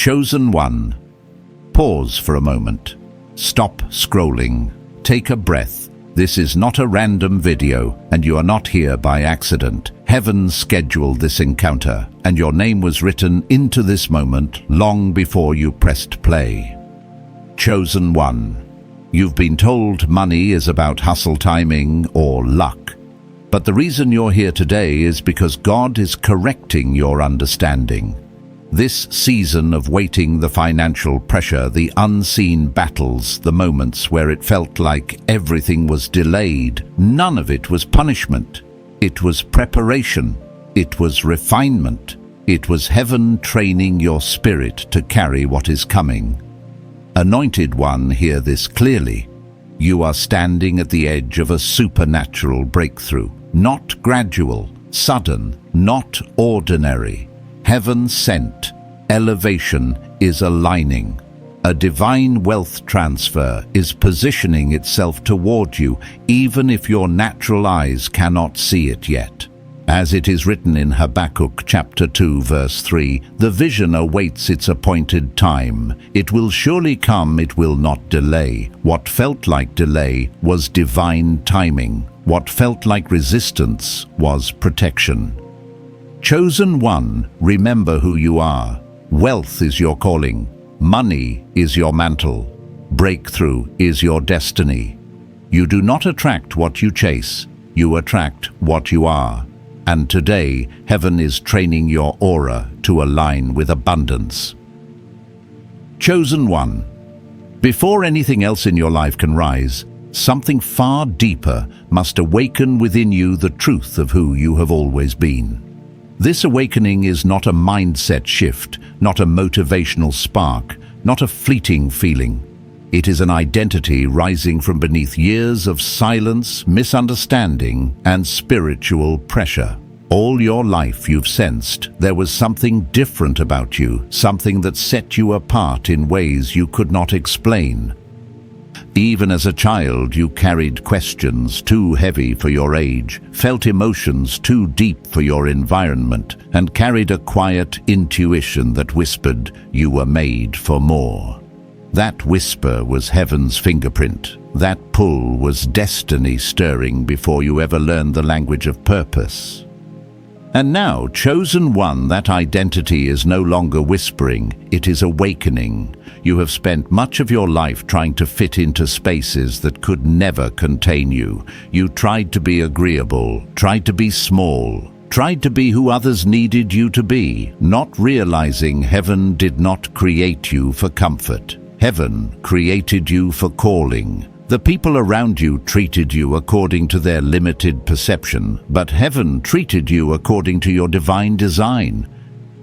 Chosen one. Pause for a moment. Stop scrolling. Take a breath. This is not a random video, and you are not here by accident. Heaven scheduled this encounter, and your name was written into this moment long before you pressed play. Chosen one. You've been told money is about hustle, timing, or luck. But the reason you're here today is because God is correcting your understanding. This season of waiting, the financial pressure, the unseen battles, the moments where it felt like everything was delayed, none of it was punishment. It was preparation. It was refinement. It was heaven training your spirit to carry what is coming. Anointed one, hear this clearly. You are standing at the edge of a supernatural breakthrough. Not gradual, sudden, not ordinary. Heaven sent. Elevation is aligning. A divine wealth transfer is positioning itself toward you, even if your natural eyes cannot see it yet. As it is written in Habakkuk chapter 2 verse 3, the vision awaits its appointed time. It will surely come, it will not delay. What felt like delay was divine timing. What felt like resistance was protection. Chosen one, remember who you are. Wealth is your calling. Money is your mantle. Breakthrough is your destiny. You do not attract what you chase. You attract what you are. And today, heaven is training your aura to align with abundance. Chosen one. Before anything else in your life can rise, something far deeper must awaken within you the truth of who you have always been. This awakening is not a mindset shift, not a motivational spark, not a fleeting feeling. It is an identity rising from beneath years of silence, misunderstanding, and spiritual pressure. All your life you've sensed there was something different about you, something that set you apart in ways you could not explain. Even as a child, you carried questions too heavy for your age, felt emotions too deep for your environment, and carried a quiet intuition that whispered you were made for more. That whisper was heaven's fingerprint. That pull was destiny stirring before you ever learned the language of purpose. And now, chosen one, that identity is no longer whispering, it is awakening. You have spent much of your life trying to fit into spaces that could never contain you. You tried to be agreeable, tried to be small, tried to be who others needed you to be, not realizing heaven did not create you for comfort. Heaven created you for calling. The people around you treated you according to their limited perception, but heaven treated you according to your divine design.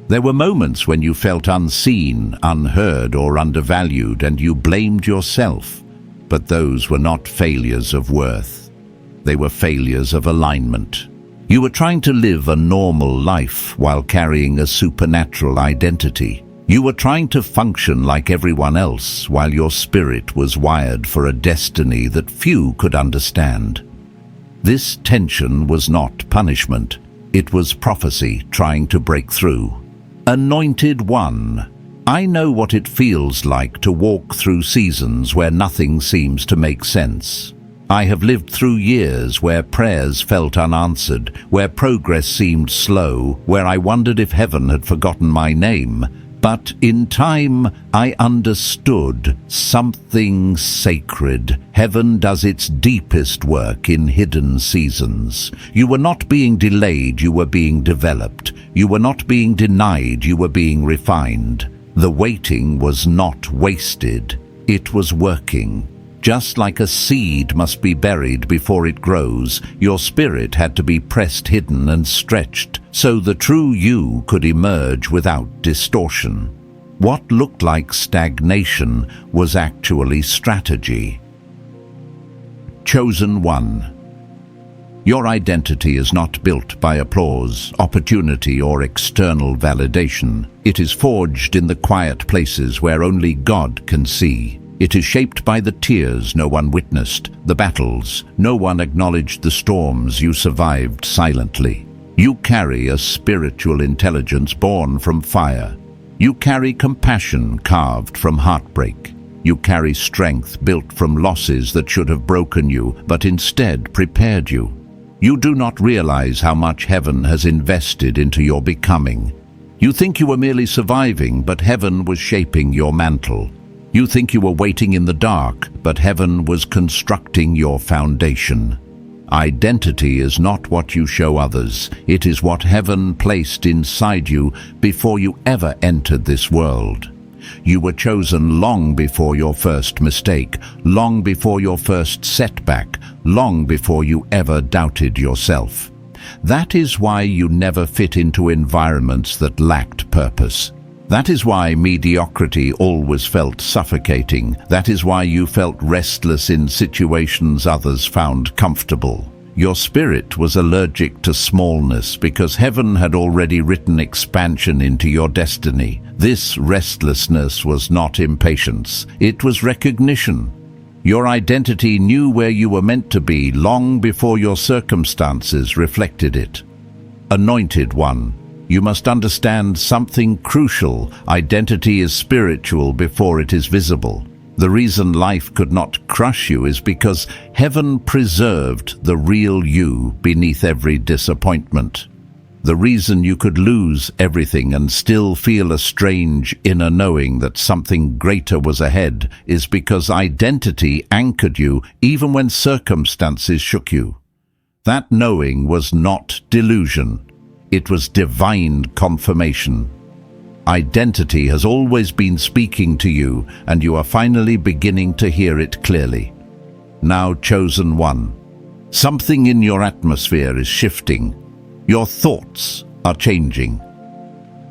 There were moments when you felt unseen, unheard, or undervalued, and you blamed yourself. But those were not failures of worth. They were failures of alignment. You were trying to live a normal life while carrying a supernatural identity. You were trying to function like everyone else while your spirit was wired for a destiny that few could understand. This tension was not punishment. It was prophecy trying to break through. Anointed one, I know what it feels like to walk through seasons where nothing seems to make sense. I have lived through years where prayers felt unanswered, where progress seemed slow, where I wondered if heaven had forgotten my name. But in time, I understood something sacred. Heaven does its deepest work in hidden seasons. You were not being delayed, you were being developed. You were not being denied, you were being refined. The waiting was not wasted, it was working. Just like a seed must be buried before it grows, your spirit had to be pressed, hidden, and stretched, so the true you could emerge without distortion. What looked like stagnation was actually strategy. Chosen one. Your identity is not built by applause, opportunity, or external validation. It is forged in the quiet places where only God can see. It is shaped by the tears no one witnessed, the battles no one acknowledged, the storms you survived silently. You carry a spiritual intelligence born from fire. You carry compassion carved from heartbreak. You carry strength built from losses that should have broken you, but instead prepared you. You do not realize how much heaven has invested into your becoming. You think you were merely surviving, but heaven was shaping your mantle. You think you were waiting in the dark, but heaven was constructing your foundation. Identity is not what you show others. It is what heaven placed inside you before you ever entered this world. You were chosen long before your first mistake, long before your first setback, long before you ever doubted yourself. That is why you never fit into environments that lacked purpose. That is why mediocrity always felt suffocating. That is why you felt restless in situations others found comfortable. Your spirit was allergic to smallness because heaven had already written expansion into your destiny. This restlessness was not impatience, it was recognition. Your identity knew where you were meant to be long before your circumstances reflected it. Anointed one, you must understand something crucial. Identity is spiritual before it is visible. The reason life could not crush you is because heaven preserved the real you beneath every disappointment. The reason you could lose everything and still feel a strange inner knowing that something greater was ahead is because identity anchored you even when circumstances shook you. That knowing was not delusion. It was divine confirmation. Identity has always been speaking to you, and you are finally beginning to hear it clearly. Now, chosen one, something in your atmosphere is shifting. Your thoughts are changing.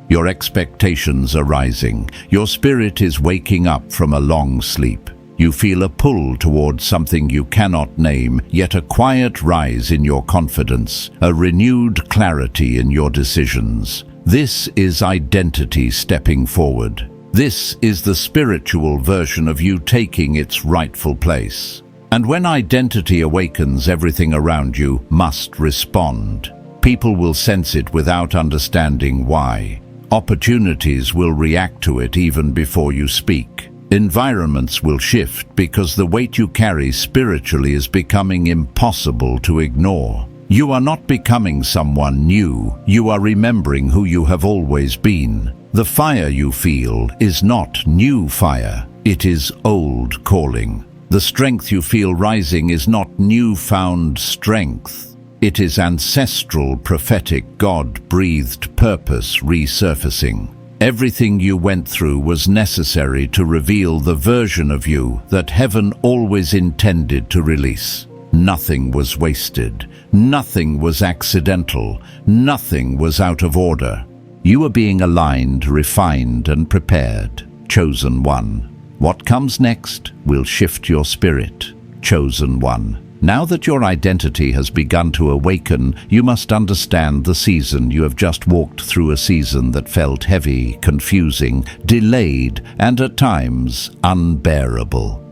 Your expectations are rising. Your spirit is waking up from a long sleep. You feel a pull towards something you cannot name, yet a quiet rise in your confidence, a renewed clarity in your decisions. This is identity stepping forward. This is the spiritual version of you taking its rightful place. And when identity awakens, everything around you must respond. People will sense it without understanding why. Opportunities will react to it even before you speak. Environments will shift because the weight you carry spiritually is becoming impossible to ignore. You are not becoming someone new, you are remembering who you have always been. The fire you feel is not new fire, it is old calling. The strength you feel rising is not newfound strength. It is ancestral, prophetic, God-breathed purpose resurfacing. Everything you went through was necessary to reveal the version of you that heaven always intended to release. Nothing was wasted. Nothing was accidental. Nothing was out of order. You are being aligned, refined, and prepared. Chosen one. What comes next will shift your spirit. Chosen one. Now that your identity has begun to awaken, you must understand the season you have just walked through, a season that felt heavy, confusing, delayed, and at times unbearable.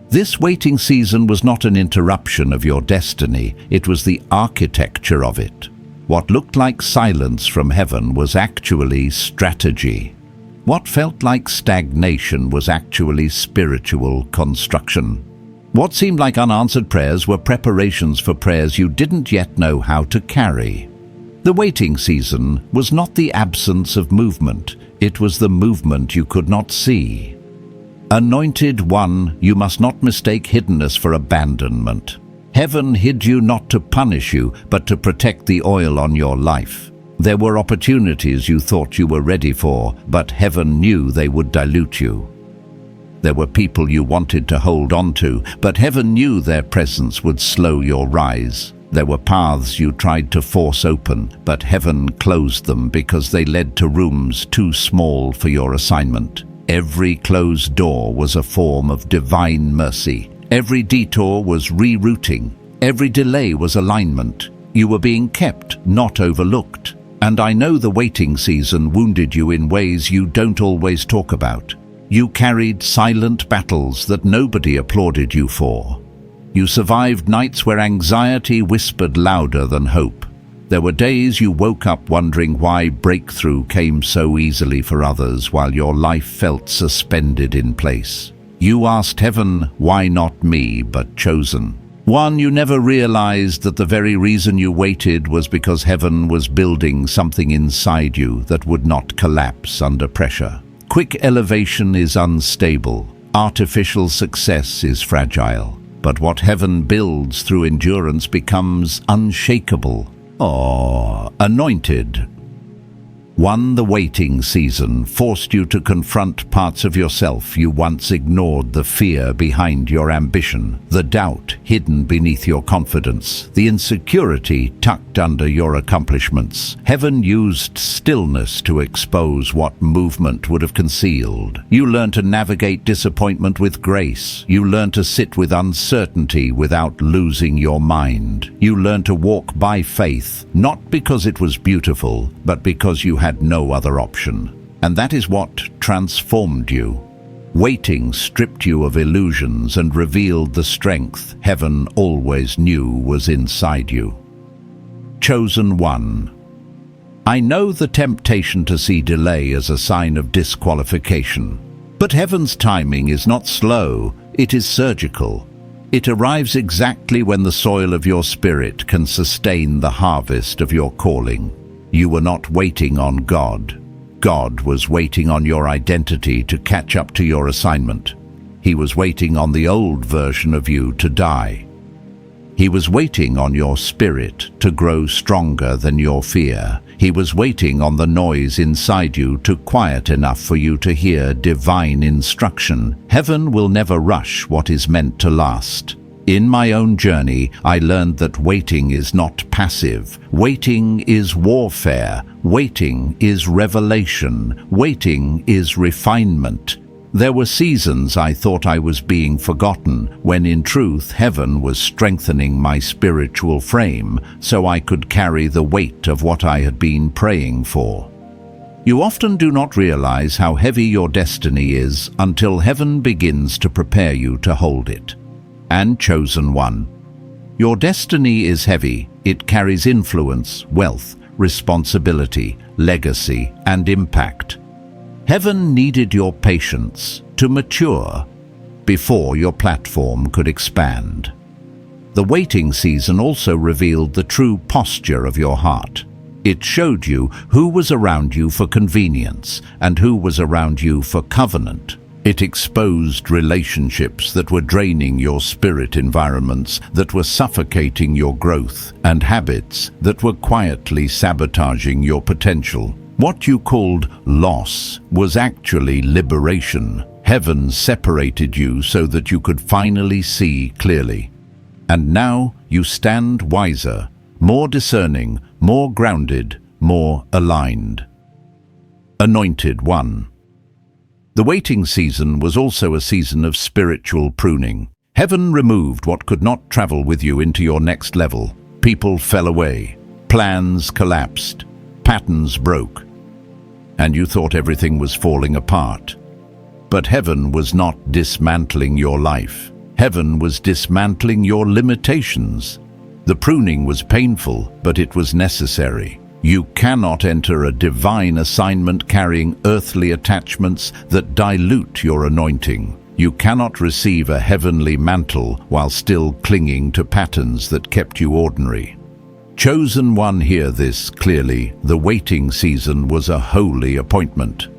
This waiting season was not an interruption of your destiny, it was the architecture of it. What looked like silence from heaven was actually strategy. What felt like stagnation was actually spiritual construction. What seemed like unanswered prayers were preparations for prayers you didn't yet know how to carry. The waiting season was not the absence of movement, it was the movement you could not see. Anointed one, you must not mistake hiddenness for abandonment. Heaven hid you not to punish you, but to protect the oil on your life. There were opportunities you thought you were ready for, but heaven knew they would dilute you. There were people you wanted to hold on to, but heaven knew their presence would slow your rise. There were paths you tried to force open, but heaven closed them because they led to rooms too small for your assignment. Every closed door was a form of divine mercy. Every detour was rerouting. Every delay was alignment. You were being kept, not overlooked. And I know the waiting season wounded you in ways you don't always talk about. You carried silent battles that nobody applauded you for. You survived nights where anxiety whispered louder than hope. There were days you woke up wondering why breakthrough came so easily for others while your life felt suspended in place. You asked heaven, why not me, but chosen? One, you never realized that the very reason you waited was because heaven was building something inside you that would not collapse under pressure. Quick elevation is unstable. Artificial success is fragile. But what heaven builds through endurance becomes unshakable. Anointed. One, the waiting season forced you to confront parts of yourself you once ignored, the fear behind your ambition, the doubt hidden beneath your confidence, the insecurity tucked under your accomplishments. Heaven used stillness to expose what movement would have concealed. You learned to navigate disappointment with grace. You learned to sit with uncertainty without losing your mind. You learned to walk by faith, not because it was beautiful, but because you had no other option. And that is what transformed you. Waiting stripped you of illusions and revealed the strength heaven always knew was inside you. Chosen one. I know the temptation to see delay as a sign of disqualification. But heaven's timing is not slow, it is surgical. It arrives exactly when the soil of your spirit can sustain the harvest of your calling. You were not waiting on God. God was waiting on your identity to catch up to your assignment. He was waiting on the old version of you to die. He was waiting on your spirit to grow stronger than your fear. He was waiting on the noise inside you to quiet enough for you to hear divine instruction. Heaven will never rush what is meant to last. In my own journey, I learned that waiting is not passive. Waiting is warfare. Waiting is revelation. Waiting is refinement. There were seasons I thought I was being forgotten, when in truth heaven was strengthening my spiritual frame so I could carry the weight of what I had been praying for. You often do not realize how heavy your destiny is until heaven begins to prepare you to hold it. And chosen one. Your destiny is heavy. It carries influence, wealth, responsibility, legacy, and impact. Heaven needed your patience to mature before your platform could expand. The waiting season also revealed the true posture of your heart. It showed you who was around you for convenience and who was around you for covenant. It exposed relationships that were draining your spirit, environments that were suffocating your growth, and habits that were quietly sabotaging your potential. What you called loss was actually liberation. Heaven separated you so that you could finally see clearly. And now you stand wiser, more discerning, more grounded, more aligned. Anointed one. The waiting season was also a season of spiritual pruning. Heaven removed what could not travel with you into your next level. People fell away. Plans collapsed. Patterns broke. And you thought everything was falling apart. But heaven was not dismantling your life. Heaven was dismantling your limitations. The pruning was painful, but it was necessary. You cannot enter a divine assignment carrying earthly attachments that dilute your anointing. You cannot receive a heavenly mantle while still clinging to patterns that kept you ordinary. Chosen one, hear this clearly. The waiting season was a holy appointment.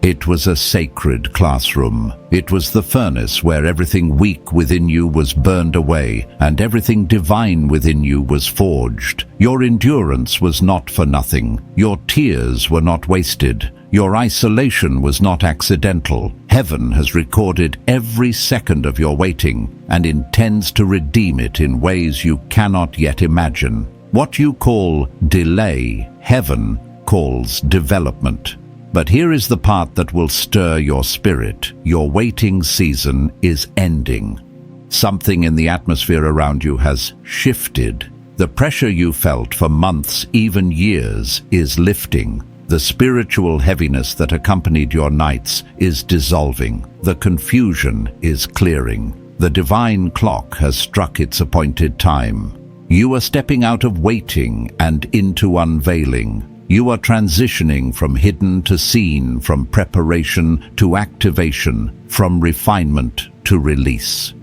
It was a sacred classroom. It was the furnace where everything weak within you was burned away and everything divine within you was forged. Your endurance was not for nothing. Your tears were not wasted. Your isolation was not accidental. Heaven has recorded every second of your waiting and intends to redeem it in ways you cannot yet imagine. What you call delay, heaven calls development. But here is the part that will stir your spirit. Your waiting season is ending. Something in the atmosphere around you has shifted. The pressure you felt for months, even years, is lifting. The spiritual heaviness that accompanied your nights is dissolving. The confusion is clearing. The divine clock has struck its appointed time. You are stepping out of waiting and into unveiling. You are transitioning from hidden to seen, from preparation to activation, from refinement to release.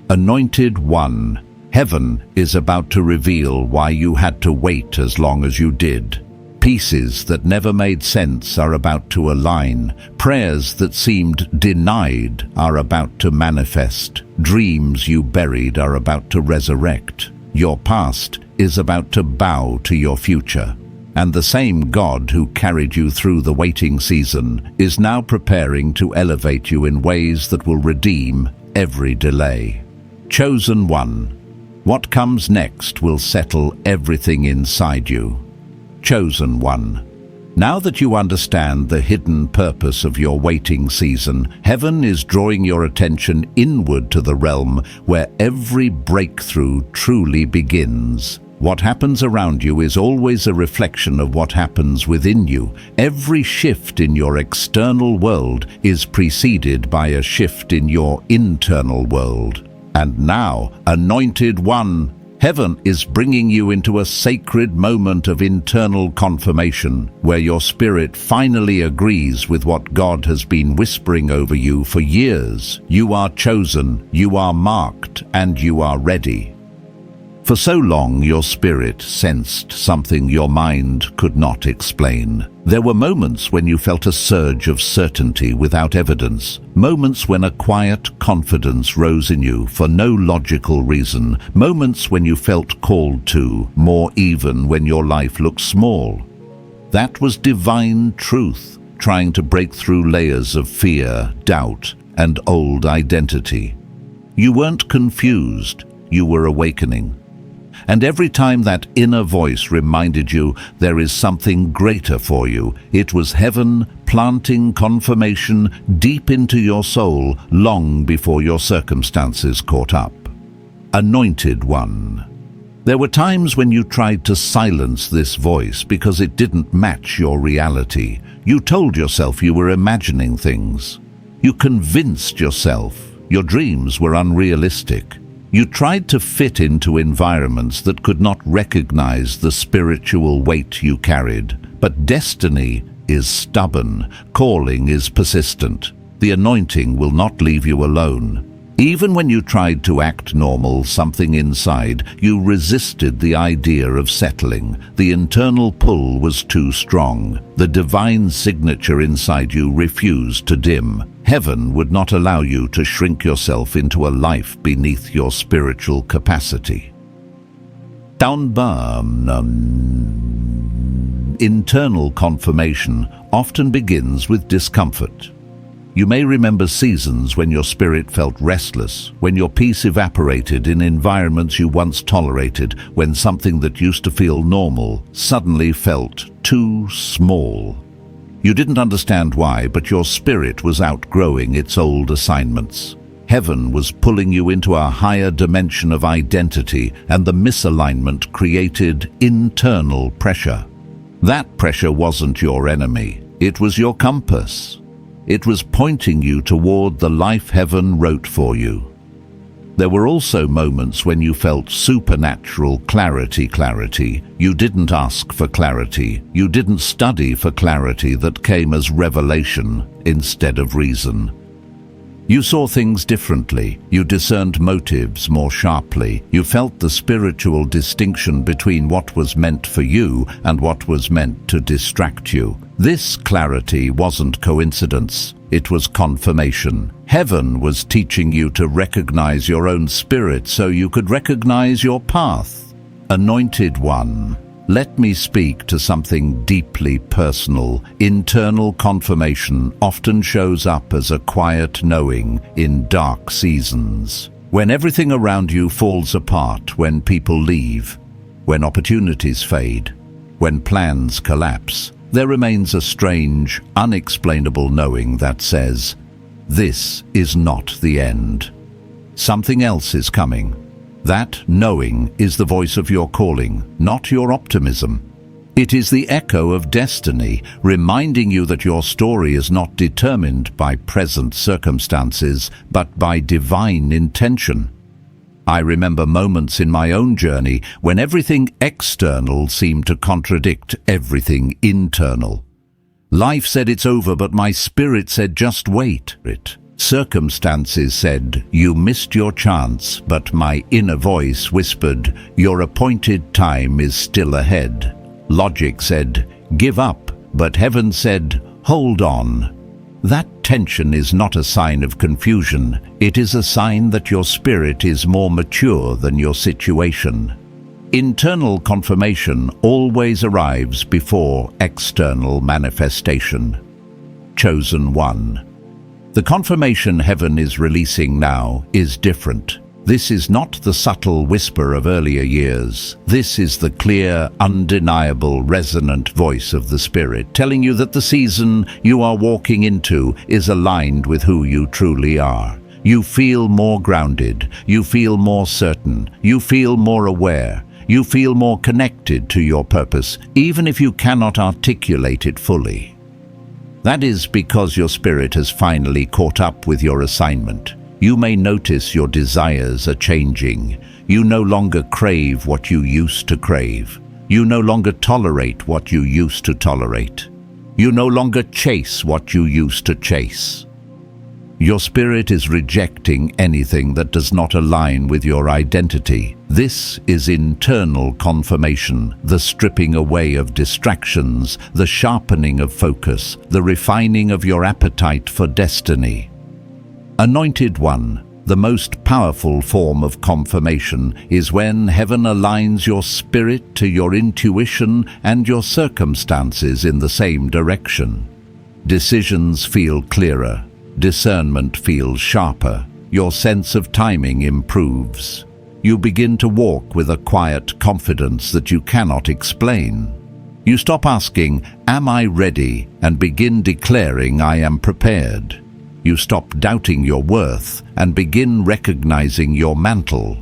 Anointed One, heaven is about to reveal why you had to wait as long as you did. Pieces that never made sense are about to align. Prayers that seemed denied are about to manifest. Dreams you buried are about to resurrect. Your past is about to bow to your future. And the same God who carried you through the waiting season is now preparing to elevate you in ways that will redeem every delay. Chosen One, what comes next will settle everything inside you. Chosen One, now that you understand the hidden purpose of your waiting season, heaven is drawing your attention inward to the realm where every breakthrough truly begins. What happens around you is always a reflection of what happens within you. Every shift in your external world is preceded by a shift in your internal world. And now, Anointed One, heaven is bringing you into a sacred moment of internal confirmation, where your spirit finally agrees with what God has been whispering over you for years. You are chosen, you are marked, and you are ready. For so long, your spirit sensed something your mind could not explain. There were moments when you felt a surge of certainty without evidence, moments when a quiet confidence rose in you for no logical reason, moments when you felt called to more even when your life looked small. That was divine truth, trying to break through layers of fear, doubt, and old identity. You weren't confused, you were awakening. And every time that inner voice reminded you there is something greater for you, it was heaven planting confirmation deep into your soul long before your circumstances caught up. Anointed One, there were times when you tried to silence this voice because it didn't match your reality. You told yourself you were imagining things. You convinced yourself your dreams were unrealistic. You tried to fit into environments that could not recognize the spiritual weight you carried. But destiny is stubborn, calling is persistent. The anointing will not leave you alone. Even when you tried to act normal, something inside you resisted the idea of settling. The internal pull was too strong. The divine signature inside you refused to dim. Heaven would not allow you to shrink yourself into a life beneath your spiritual capacity. Internal confirmation often begins with discomfort. You may remember seasons when your spirit felt restless, when your peace evaporated in environments you once tolerated, when something that used to feel normal suddenly felt too small. You didn't understand why, but your spirit was outgrowing its old assignments. Heaven was pulling you into a higher dimension of identity, and the misalignment created internal pressure. That pressure wasn't your enemy, it was your compass. It was pointing you toward the life heaven wrote for you. There were also moments when you felt supernatural clarity. You didn't ask for clarity. You didn't study for clarity that came as revelation instead of reason. You saw things differently. You discerned motives more sharply. You felt the spiritual distinction between what was meant for you and what was meant to distract you. This clarity wasn't coincidence. It was confirmation. Heaven was teaching you to recognize your own spirit so you could recognize your path. Anointed One, let me speak to something deeply personal. Internal confirmation often shows up as a quiet knowing in dark seasons. When everything around you falls apart, when people leave, when opportunities fade, when plans collapse, there remains a strange, unexplainable knowing that says, this is not the end. Something else is coming. That knowing is the voice of your calling, not your optimism. It is the echo of destiny, reminding you that your story is not determined by present circumstances, but by divine intention. I remember moments in my own journey when everything external seemed to contradict everything internal. Life said it's over, but my spirit said just wait. Circumstances said, you missed your chance, but my inner voice whispered, your appointed time is still ahead. Logic said, give up, but heaven said, hold on. That tension is not a sign of confusion. It is a sign that your spirit is more mature than your situation. Internal confirmation always arrives before external manifestation. Chosen one. The confirmation heaven is releasing now is different. This is not the subtle whisper of earlier years. This is the clear, undeniable, resonant voice of the Spirit, telling you that the season you are walking into is aligned with who you truly are. You feel more grounded. You feel more certain. You feel more aware. You feel more connected to your purpose, even if you cannot articulate it fully. That is because your spirit has finally caught up with your assignment. You may notice your desires are changing. You no longer crave what you used to crave. You no longer tolerate what you used to tolerate. You no longer chase what you used to chase. Your spirit is rejecting anything that does not align with your identity. This is internal confirmation, the stripping away of distractions, the sharpening of focus, the refining of your appetite for destiny. Anointed One, the most powerful form of confirmation is when heaven aligns your spirit to your intuition and your circumstances in the same direction. Decisions feel clearer. Discernment feels sharper. Your sense of timing improves. You begin to walk with a quiet confidence that you cannot explain. You stop asking, "Am I ready?" and begin declaring, "I am prepared." You stop doubting your worth and begin recognizing your mantle.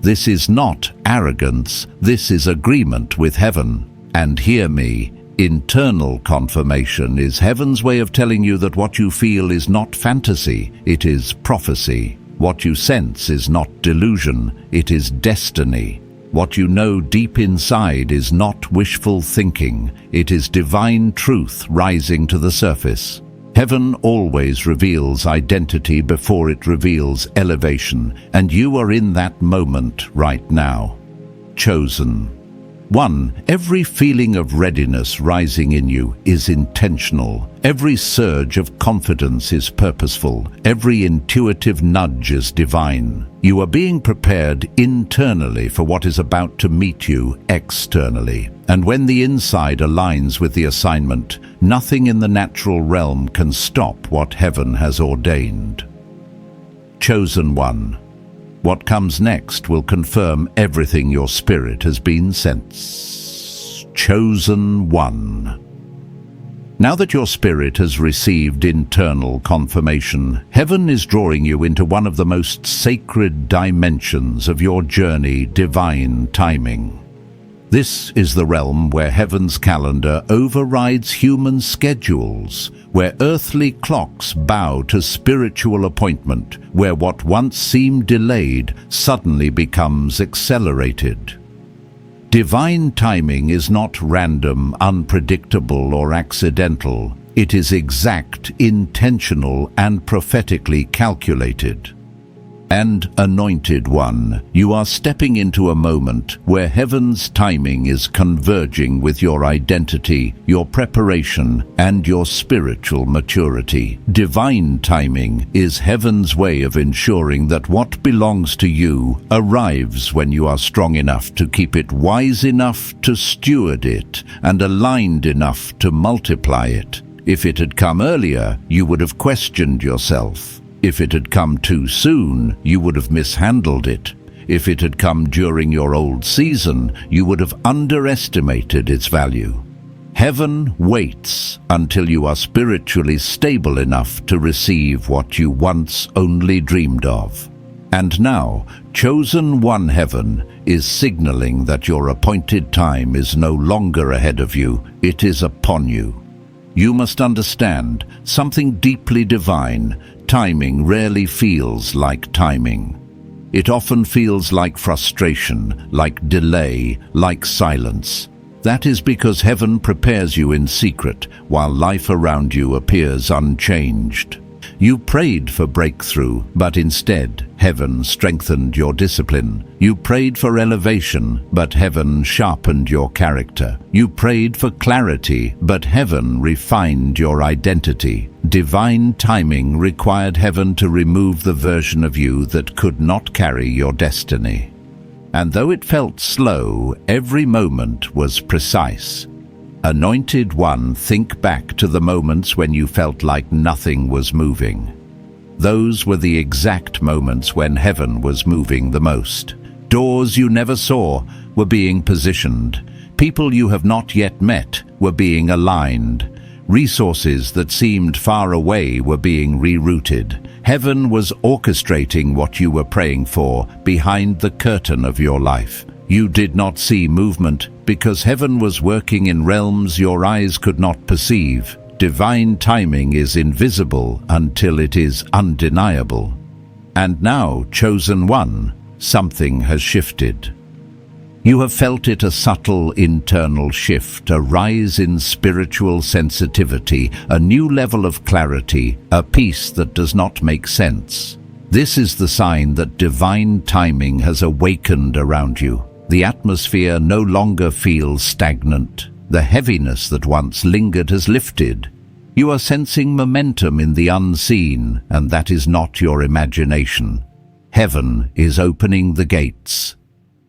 This is not arrogance, this is agreement with heaven. And hear me, internal confirmation is heaven's way of telling you that what you feel is not fantasy, it is prophecy. What you sense is not delusion, it is destiny. What you know deep inside is not wishful thinking, it is divine truth rising to the surface. Heaven always reveals identity before it reveals elevation, and you are in that moment right now. Chosen. 1. Every feeling of readiness rising in you is intentional. Every surge of confidence is purposeful. Every intuitive nudge is divine. You are being prepared internally for what is about to meet you externally. And when the inside aligns with the assignment, nothing in the natural realm can stop what heaven has ordained. Chosen One. What comes next will confirm everything your spirit has been sent. Chosen One. Now that your spirit has received internal confirmation, heaven is drawing you into one of the most sacred dimensions of your journey, divine timing. This is the realm where heaven's calendar overrides human schedules, where earthly clocks bow to spiritual appointment, where what once seemed delayed suddenly becomes accelerated. Divine timing is not random, unpredictable, or accidental. It is exact, intentional, and prophetically calculated. And Anointed One, you are stepping into a moment where heaven's timing is converging with your identity, your preparation, and your spiritual maturity. Divine timing is heaven's way of ensuring that what belongs to you arrives when you are strong enough to keep it, wise enough to steward it, and aligned enough to multiply it. If it had come earlier, you would have questioned yourself. If it had come too soon, you would have mishandled it. If it had come during your old season, you would have underestimated its value. Heaven waits until you are spiritually stable enough to receive what you once only dreamed of. And now, Chosen One Heaven is signaling that your appointed time is no longer ahead of you, it is upon you. You must understand something deeply divine. Timing rarely feels like timing. it often feels like frustration, like delay, like silence. That is because heaven prepares you in secret, while life around you appears unchanged. You prayed for breakthrough, but instead, heaven strengthened your discipline. You prayed for elevation, but heaven sharpened your character. You prayed for clarity, but heaven refined your identity. Divine timing required heaven to remove the version of you that could not carry your destiny. And though it felt slow, every moment was precise. Anointed One, think back to the moments when you felt like nothing was moving. Those were the exact moments when heaven was moving the most. Doors you never saw were being positioned. People you have not yet met were being aligned. Resources that seemed far away were being rerouted. Heaven was orchestrating what you were praying for behind the curtain of your life. You did not see movement because heaven was working in realms your eyes could not perceive. Divine timing is invisible until it is undeniable. And now, chosen one, something has shifted. You have felt it, a subtle internal shift, a rise in spiritual sensitivity, a new level of clarity, a peace that does not make sense. This is the sign that divine timing has awakened around you. The atmosphere no longer feels stagnant. The heaviness that once lingered has lifted. You are sensing momentum in the unseen, and that is not your imagination. Heaven is opening the gates.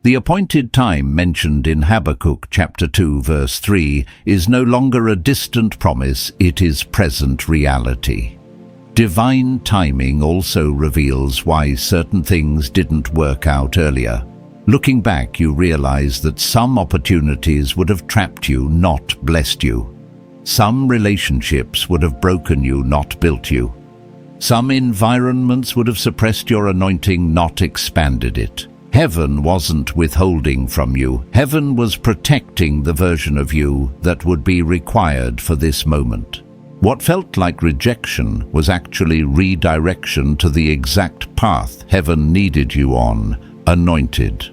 The appointed time mentioned in Habakkuk chapter 2 verse 3 is no longer a distant promise, it is present reality. Divine timing also reveals why certain things didn't work out earlier. Looking back, you realize that some opportunities would have trapped you, not blessed you. Some relationships would have broken you, not built you. Some environments would have suppressed your anointing, not expanded it. Heaven wasn't withholding from you. Heaven was protecting the version of you that would be required for this moment. What felt like rejection was actually redirection to the exact path heaven needed you on, anointed.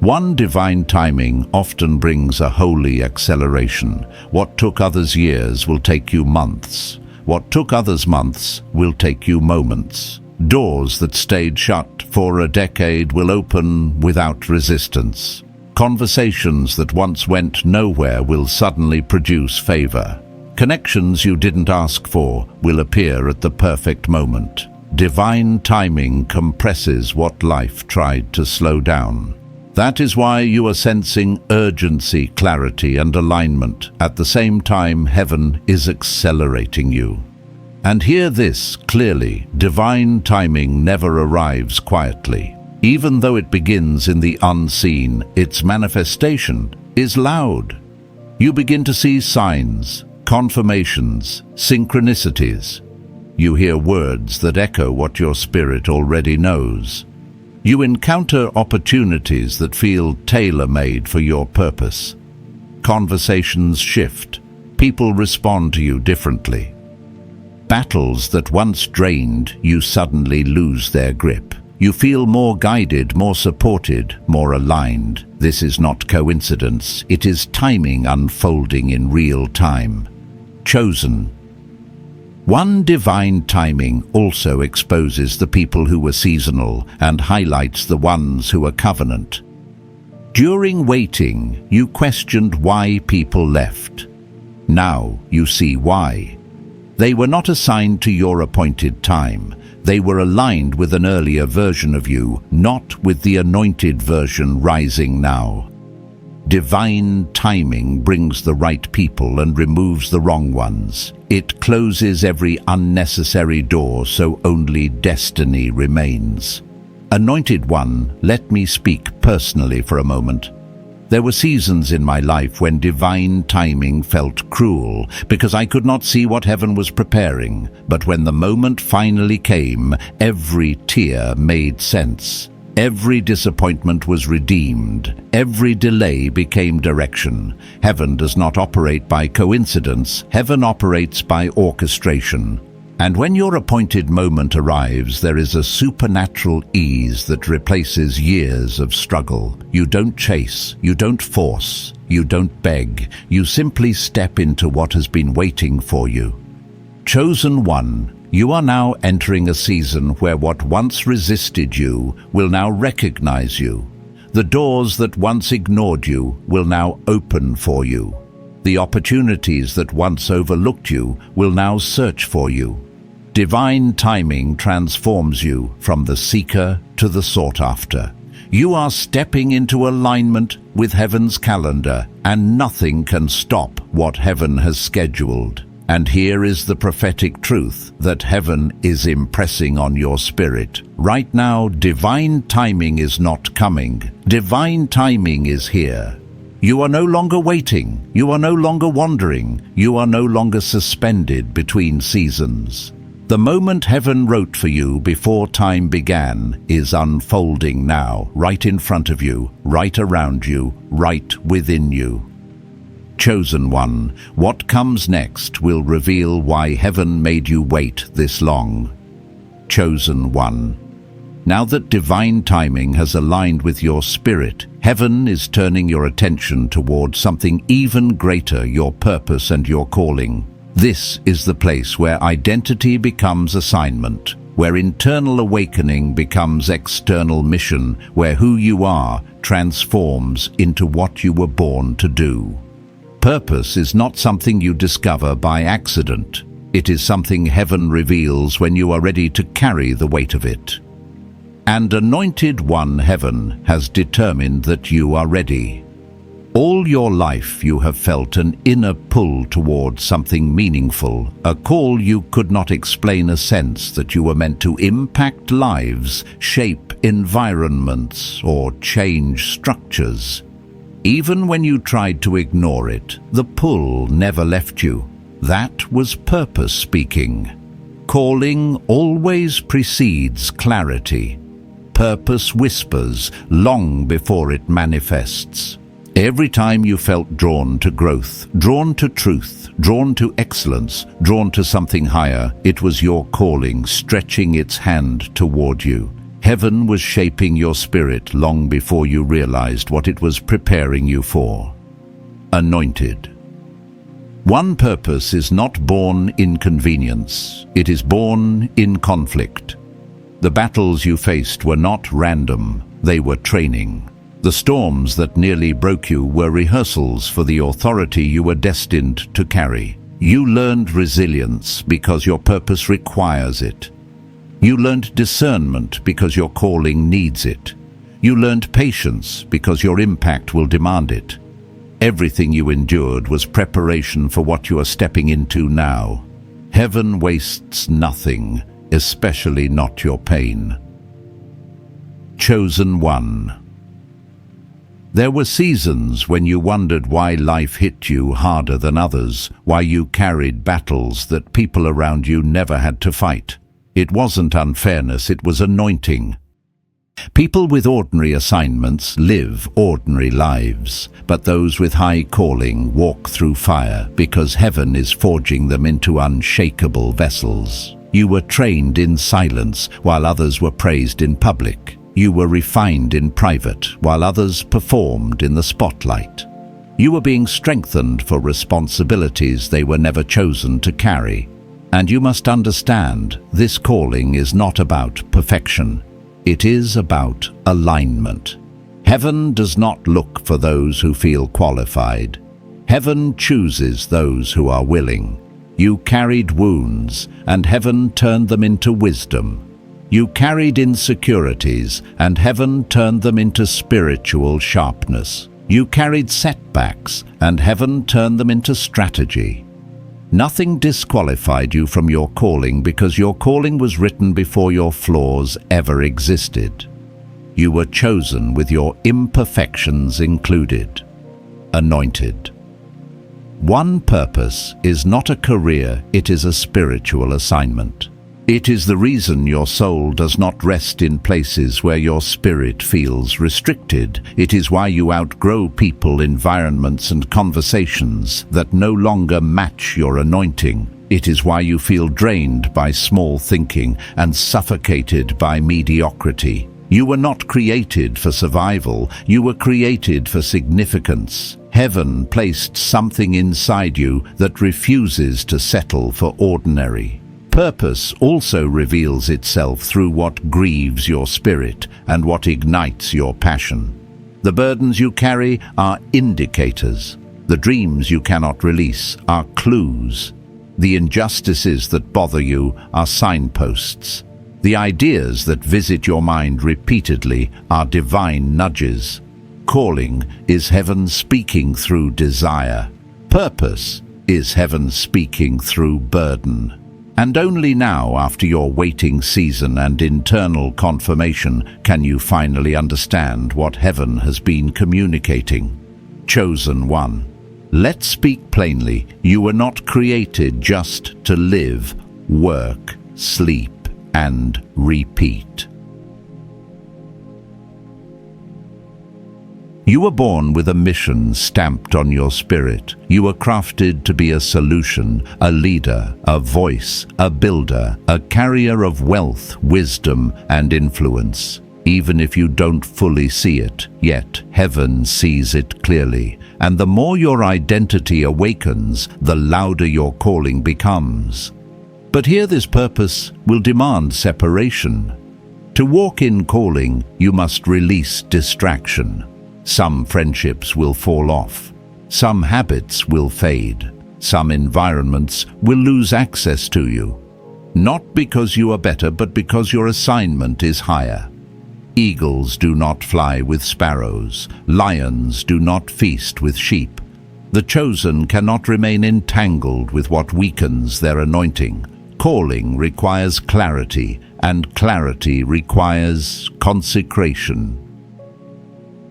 One divine timing often brings a holy acceleration. What took others years will take you months. What took others months will take you moments. Doors that stayed shut for a decade will open without resistance. Conversations that once went nowhere will suddenly produce favor. Connections you didn't ask for will appear at the perfect moment. Divine timing compresses what life tried to slow down. That is why you are sensing urgency, clarity, and alignment. At the same time, heaven is accelerating you. And hear this clearly, divine timing never arrives quietly. Even though it begins in the unseen, its manifestation is loud. You begin to see signs, confirmations, synchronicities. You hear words that echo what your spirit already knows. You encounter opportunities that feel tailor-made for your purpose. Conversations shift. People respond to you differently. Battles that once drained you suddenly lose their grip. You feel more guided, more supported, more aligned. This is not coincidence. It is timing unfolding in real time. Chosen. One divine timing also exposes the people who were seasonal and highlights the ones who are covenant. During waiting, you questioned why people left. Now you see why. They were not assigned to your appointed time. They were aligned with an earlier version of you, not with the anointed version rising now. Divine timing brings the right people and removes the wrong ones. It closes every unnecessary door so only destiny remains. Anointed One, let me speak personally for a moment. There were seasons in my life when divine timing felt cruel because I could not see what heaven was preparing. But when the moment finally came, every tear made sense. Every disappointment was redeemed. Every delay became direction. Heaven does not operate by coincidence. Heaven operates by orchestration. And when your appointed moment arrives, there is a supernatural ease that replaces years of struggle. You don't chase, you don't force, you don't beg. You simply step into what has been waiting for you. Chosen one, you are now entering a season where what once resisted you will now recognize you. The doors that once ignored you will now open for you. The opportunities that once overlooked you will now search for you. Divine timing transforms you from the seeker to the sought after. You are stepping into alignment with heaven's calendar, and nothing can stop what heaven has scheduled. And here is the prophetic truth that heaven is impressing on your spirit. Right now, divine timing is not coming. Divine timing is here. You are no longer waiting. You are no longer wandering. You are no longer suspended between seasons. The moment heaven wrote for you before time began is unfolding now, right in front of you, right around you, right within you. Chosen one, what comes next will reveal why heaven made you wait this long. Chosen one, now that divine timing has aligned with your spirit, heaven is turning your attention toward something even greater, your purpose and your calling. This is the place where identity becomes assignment, where internal awakening becomes external mission, where who you are transforms into what you were born to do. Purpose is not something you discover by accident. It is something heaven reveals when you are ready to carry the weight of it. And anointed one, heaven has determined that you are ready. All your life you have felt an inner pull towards something meaningful, a call you could not explain, a sense that you were meant to impact lives, shape environments, or change structures. Even when you tried to ignore it, the pull never left you. That was purpose speaking. Calling always precedes clarity. Purpose whispers long before it manifests. Every time you felt drawn to growth, drawn to truth, drawn to excellence, drawn to something higher, it was your calling stretching its hand toward you. Heaven was shaping your spirit long before you realized what it was preparing you for. Anointed. One purpose is not born in convenience. It is born in conflict. The battles you faced were not random. They were training. The storms that nearly broke you were rehearsals for the authority you were destined to carry. You learned resilience because your purpose requires it. You learned discernment because your calling needs it. You learned patience because your impact will demand it. Everything you endured was preparation for what you are stepping into now. Heaven wastes nothing, especially not your pain. Chosen one. There were seasons when you wondered why life hit you harder than others, why you carried battles that people around you never had to fight. It wasn't unfairness, it was anointing. People with ordinary assignments live ordinary lives, but those with high calling walk through fire because heaven is forging them into unshakable vessels. You were trained in silence while others were praised in public. You were refined in private while others performed in the spotlight. You were being strengthened for responsibilities they were never chosen to carry. And you must understand, this calling is not about perfection. It is about alignment. Heaven does not look for those who feel qualified. Heaven chooses those who are willing. You carried wounds, and heaven turned them into wisdom. You carried insecurities, and heaven turned them into spiritual sharpness. You carried setbacks, and heaven turned them into strategy. Nothing disqualified you from your calling because your calling was written before your flaws ever existed. You were chosen with your imperfections included. Anointed. One purpose is not a career, it is a spiritual assignment. It is the reason your soul does not rest in places where your spirit feels restricted. It is why you outgrow people, environments, and conversations that no longer match your anointing. It is why you feel drained by small thinking and suffocated by mediocrity. You were not created for survival, you were created for significance. Heaven placed something inside you that refuses to settle for ordinary. Purpose also reveals itself through what grieves your spirit and what ignites your passion. The burdens you carry are indicators. The dreams you cannot release are clues. The injustices that bother you are signposts. The ideas that visit your mind repeatedly are divine nudges. Calling is heaven speaking through desire. Purpose is heaven speaking through burden. And only now, after your waiting season and internal confirmation, can you finally understand what heaven has been communicating. Chosen one. Let's speak plainly. You were not created just to live, work, sleep, and repeat. You were born with a mission stamped on your spirit. You were crafted to be a solution, a leader, a voice, a builder, a carrier of wealth, wisdom, and influence. Even if you don't fully see it, yet heaven sees it clearly. And the more your identity awakens, the louder your calling becomes. But here this purpose will demand separation. To walk in calling, you must release distraction. Some friendships will fall off. Some habits will fade. Some environments will lose access to you. Not because you are better, but because your assignment is higher. Eagles do not fly with sparrows. Lions do not feast with sheep. The chosen cannot remain entangled with what weakens their anointing. Calling requires clarity, and clarity requires consecration.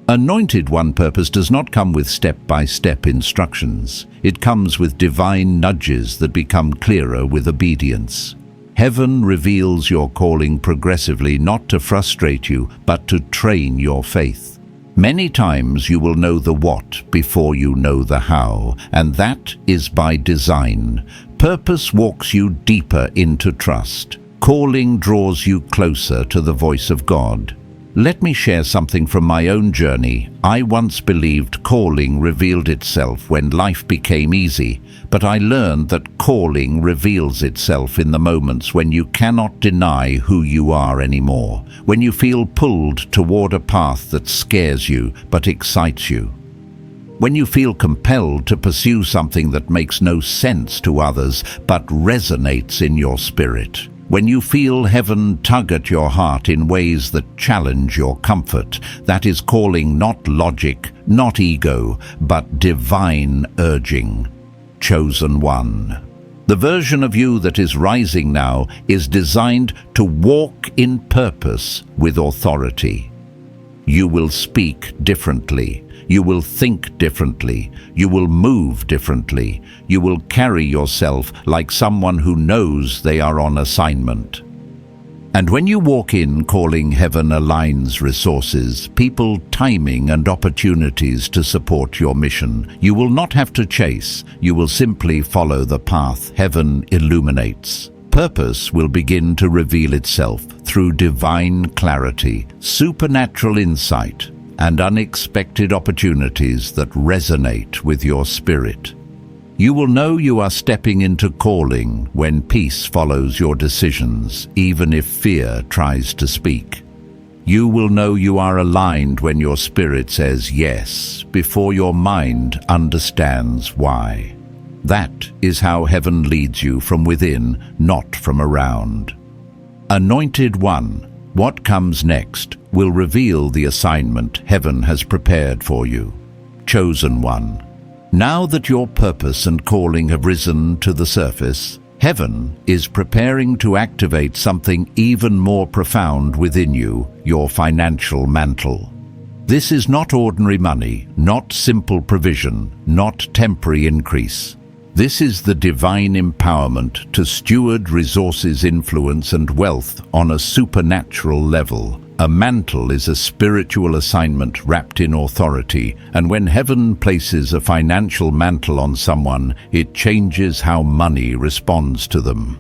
Anointed One purpose does not come with step-by-step instructions. It comes with divine nudges that become clearer with obedience. Heaven reveals your calling progressively, not to frustrate you, but to train your faith. Many times you will know the what before you know the how, and that is by design. Purpose walks you deeper into trust. Calling draws you closer to the voice of God. Let me share something from my own journey. I once believed calling revealed itself when life became easy, but I learned that calling reveals itself in the moments when you cannot deny who you are anymore, when you feel pulled toward a path that scares you but excites you, when you feel compelled to pursue something that makes no sense to others but resonates in your spirit. When you feel heaven tug at your heart in ways that challenge your comfort, that is calling, not logic, not ego, but divine urging. Chosen one. The version of you that is rising now is designed to walk in purpose with authority. You will speak differently. You will think differently. You will move differently. You will carry yourself like someone who knows they are on assignment. And when you walk in, calling, heaven aligns resources, people, timing, and opportunities to support your mission. You will not have to chase. You will simply follow the path heaven illuminates. Purpose will begin to reveal itself through divine clarity, supernatural insight, and unexpected opportunities that resonate with your spirit. You will know you are stepping into calling when peace follows your decisions, even if fear tries to speak. You will know you are aligned when your spirit says yes, before your mind understands why. That is how heaven leads you from within, not from around. Anointed One, what comes next will reveal the assignment heaven has prepared for you. Chosen One. Now that your purpose and calling have risen to the surface, heaven is preparing to activate something even more profound within you, your financial mantle. This is not ordinary money, not simple provision, not temporary increase. This is the divine empowerment to steward resources, influence, and wealth on a supernatural level, A mantle is a spiritual assignment wrapped in authority, and when heaven places a financial mantle on someone, it changes how money responds to them.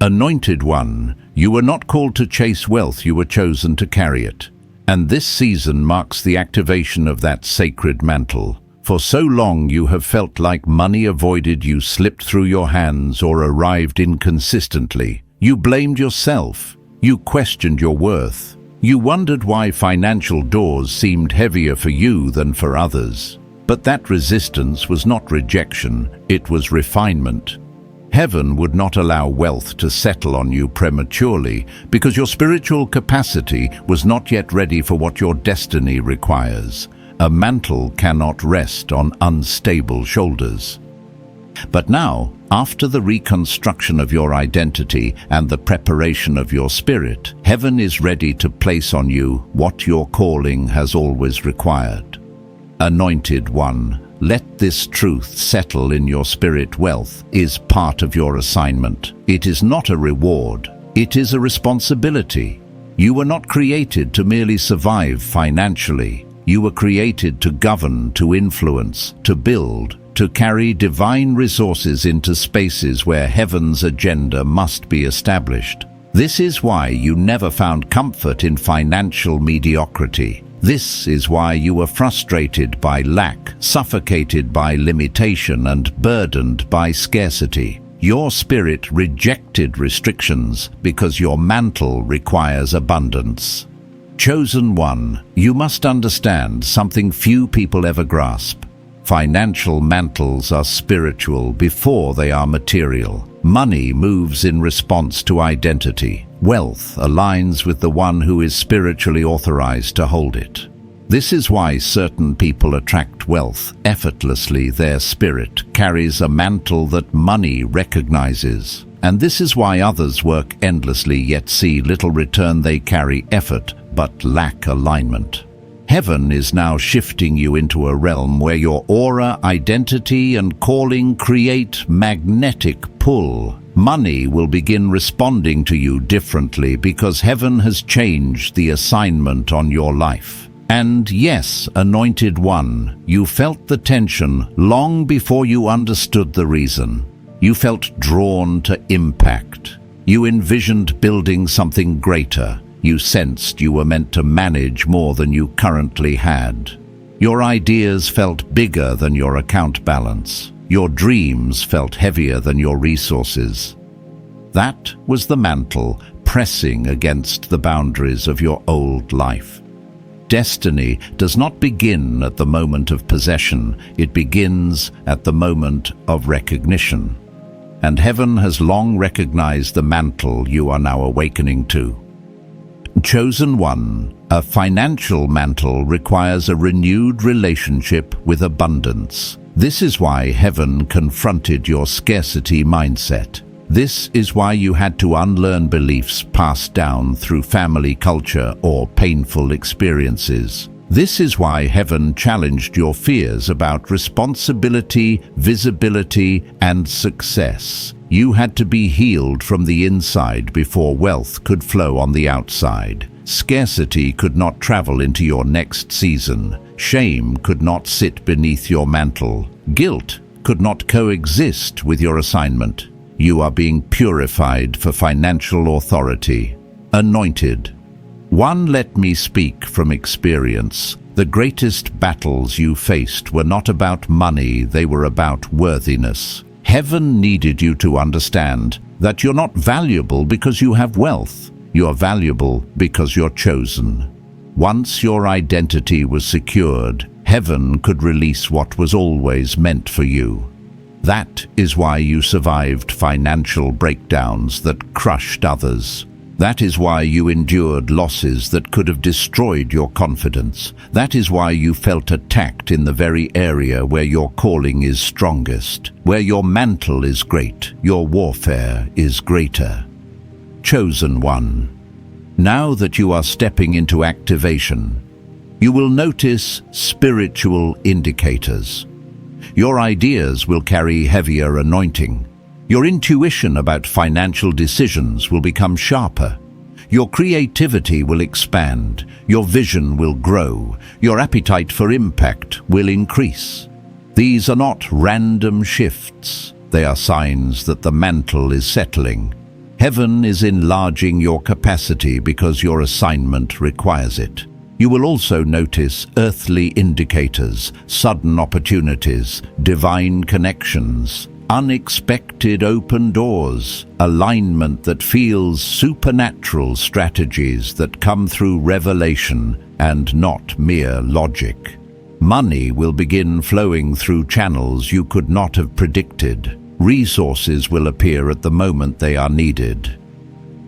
Anointed one, you were not called to chase wealth, you were chosen to carry it. And this season marks the activation of that sacred mantle. For so long you have felt like money avoided you, slipped through your hands, or arrived inconsistently. You blamed yourself. You questioned your worth. You wondered why financial doors seemed heavier for you than for others. But that resistance was not rejection, it was refinement. Heaven would not allow wealth to settle on you prematurely because your spiritual capacity was not yet ready for what your destiny requires. A mantle cannot rest on unstable shoulders. But now, after the reconstruction of your identity and the preparation of your spirit, heaven is ready to place on you what your calling has always required. Anointed one, let this truth settle in your spirit. Wealth is part of your assignment. It is not a reward. It is a responsibility. You were not created to merely survive financially. You were created to govern, to influence, to build, to carry divine resources into spaces where heaven's agenda must be established. This is why you never found comfort in financial mediocrity. This is why you were frustrated by lack, suffocated by limitation, and burdened by scarcity. Your spirit rejected restrictions because your mantle requires abundance. Chosen one, you must understand something few people ever grasp. Financial mantles are spiritual before they are material. Money moves in response to identity. Wealth aligns with the one who is spiritually authorized to hold it. This is why certain people attract wealth effortlessly. Their spirit carries a mantle that money recognizes. And this is why others work endlessly yet see little return. They carry effort but lack alignment. Heaven is now shifting you into a realm where your aura, identity, and calling create magnetic pull. Money will begin responding to you differently because heaven has changed the assignment on your life. And yes, anointed one, you felt the tension long before you understood the reason. You felt drawn to impact. You envisioned building something greater. You sensed you were meant to manage more than you currently had. Your ideas felt bigger than your account balance. Your dreams felt heavier than your resources. That was the mantle pressing against the boundaries of your old life. Destiny does not begin at the moment of possession, it begins at the moment of recognition. And heaven has long recognized the mantle you are now awakening to. Chosen one, a financial mantle requires a renewed relationship with abundance. This is why heaven confronted your scarcity mindset. This is why you had to unlearn beliefs passed down through family culture or painful experiences. This is why heaven challenged your fears about responsibility, visibility, and success. You had to be healed from the inside before wealth could flow on the outside. Scarcity could not travel into your next season. Shame could not sit beneath your mantle. Guilt could not coexist with your assignment. You are being purified for financial authority. Anointed one, let me speak from experience. The greatest battles you faced were not about money, they were about worthiness. Heaven needed you to understand that you're not valuable because you have wealth. You're valuable because you're chosen. Once your identity was secured, heaven could release what was always meant for you. That is why you survived financial breakdowns that crushed others. That is why you endured losses that could have destroyed your confidence. That is why you felt attacked in the very area where your calling is strongest. Where your mantle is great, your warfare is greater. Chosen one, now that you are stepping into activation, you will notice spiritual indicators. Your ideas will carry heavier anointing. Your intuition about financial decisions will become sharper. Your creativity will expand, your vision will grow, your appetite for impact will increase. These are not random shifts. They are signs that the mantle is settling. Heaven is enlarging your capacity because your assignment requires it. You will also notice earthly indicators, sudden opportunities, divine connections, unexpected open doors, alignment that feels supernatural, strategies that come through revelation and not mere logic. Money will begin flowing through channels you could not have predicted. Resources will appear at the moment they are needed.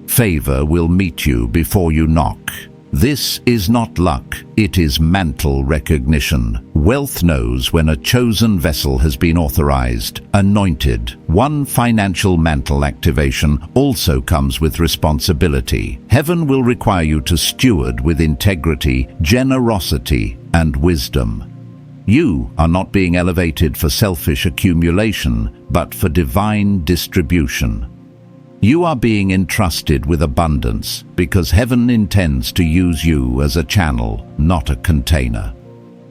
Favor will meet you before you knock. This is not luck, it is mantle recognition. Wealth knows when a chosen vessel has been authorized, anointed. One financial mantle activation also comes with responsibility. Heaven will require you to steward with integrity, generosity, and wisdom. You are not being elevated for selfish accumulation, but for divine distribution. You are being entrusted with abundance because heaven intends to use you as a channel, not a container.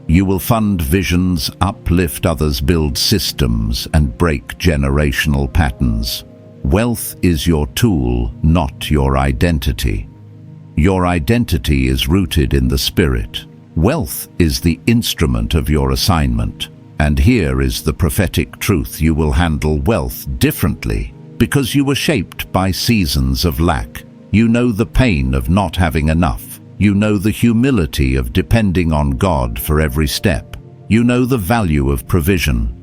You will fund visions, uplift others, build systems, and break generational patterns. Wealth is your tool, not your identity. Your identity is rooted in the spirit. Wealth is the instrument of your assignment. And here is the prophetic truth: you will handle wealth differently. Because you were shaped by seasons of lack. You know the pain of not having enough. You know the humility of depending on God for every step. You know the value of provision.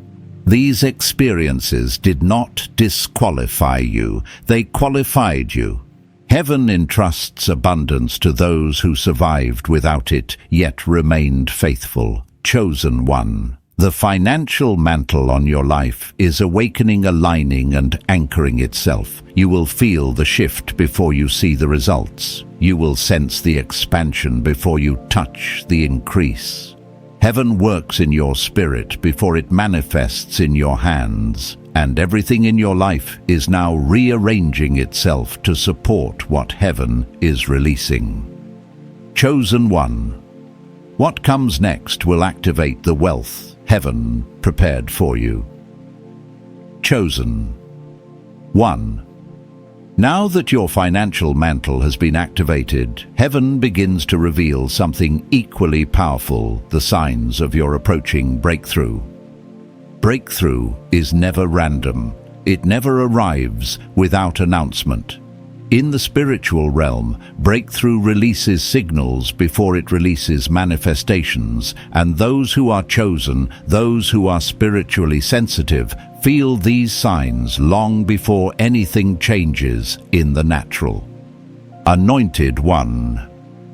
These experiences did not disqualify you, they qualified you. Heaven entrusts abundance to those who survived without it, yet remained faithful. Chosen one. The financial mantle on your life is awakening, aligning, and anchoring itself. You will feel the shift before you see the results. You will sense the expansion before you touch the increase. Heaven works in your spirit before it manifests in your hands, and everything in your life is now rearranging itself to support what heaven is releasing. Chosen one. What comes next will activate the wealth heaven prepared for you. Chosen. 1. Now that your financial mantle has been activated, heaven begins to reveal something equally powerful: the signs of your approaching breakthrough. Breakthrough is never random. It never arrives without announcement. In the spiritual realm, breakthrough releases signals before it releases manifestations, and those who are chosen, those who are spiritually sensitive, feel these signs long before anything changes in the natural. Anointed one.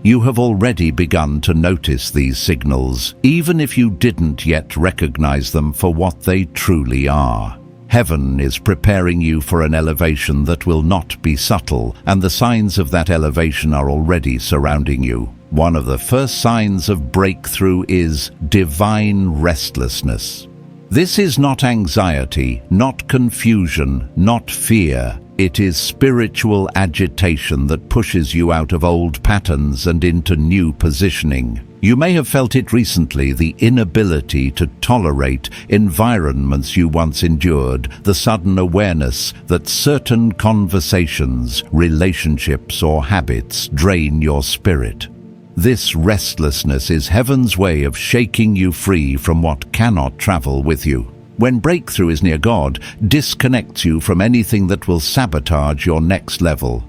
You have already begun to notice these signals, even if you didn't yet recognize them for what they truly are. Heaven is preparing you for an elevation that will not be subtle, and the signs of that elevation are already surrounding you. One of the first signs of breakthrough is divine restlessness. This is not anxiety, not confusion, not fear. It is spiritual agitation that pushes you out of old patterns and into new positioning. You may have felt it recently: the inability to tolerate environments you once endured, the sudden awareness that certain conversations, relationships, or habits drain your spirit. This restlessness is heaven's way of shaking you free from what cannot travel with you. When breakthrough is near, God disconnects you from anything that will sabotage your next level.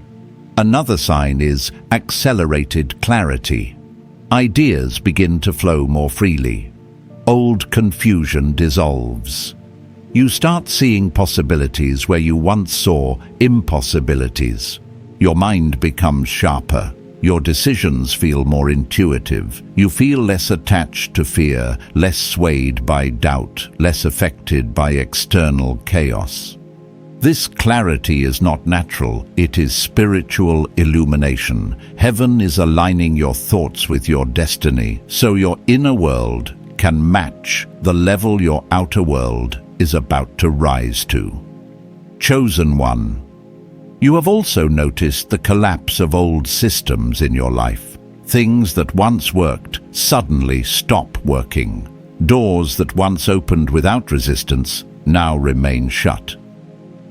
Another sign is accelerated clarity. Ideas begin to flow more freely. Old confusion dissolves. You start seeing possibilities where you once saw impossibilities. Your mind becomes sharper. Your decisions feel more intuitive. You feel less attached to fear, less swayed by doubt, less affected by external chaos. This clarity is not natural, it is spiritual illumination. Heaven is aligning your thoughts with your destiny, so your inner world can match the level your outer world is about to rise to. Chosen one. You have also noticed the collapse of old systems in your life. Things that once worked suddenly stop working. Doors that once opened without resistance now remain shut.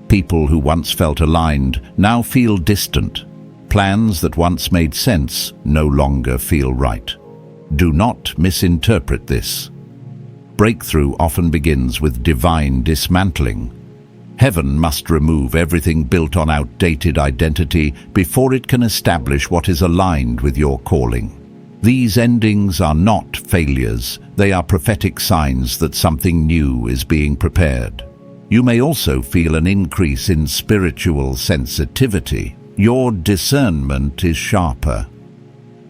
People who once felt aligned now feel distant. Plans that once made sense no longer feel right. Do not misinterpret this. Breakthrough often begins with divine dismantling. Heaven must remove everything built on outdated identity before it can establish what is aligned with your calling. These endings are not failures, they are prophetic signs that something new is being prepared. You may also feel an increase in spiritual sensitivity. Your discernment is sharper.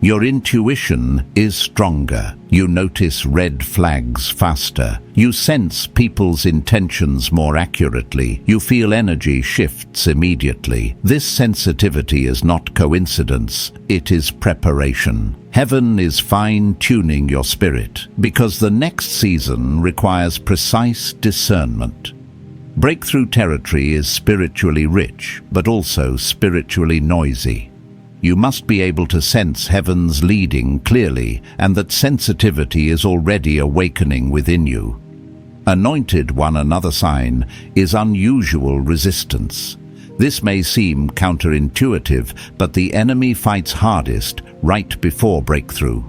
Your intuition is stronger. You notice red flags faster. You sense people's intentions more accurately. You feel energy shifts immediately. This sensitivity is not coincidence, it is preparation. Heaven is fine-tuning your spirit because the next season requires precise discernment. Breakthrough territory is spiritually rich, but also spiritually noisy. You must be able to sense heaven's leading clearly, and that sensitivity is already awakening within you. Anointed one, another sign is unusual resistance. This may seem counterintuitive, but the enemy fights hardest right before breakthrough.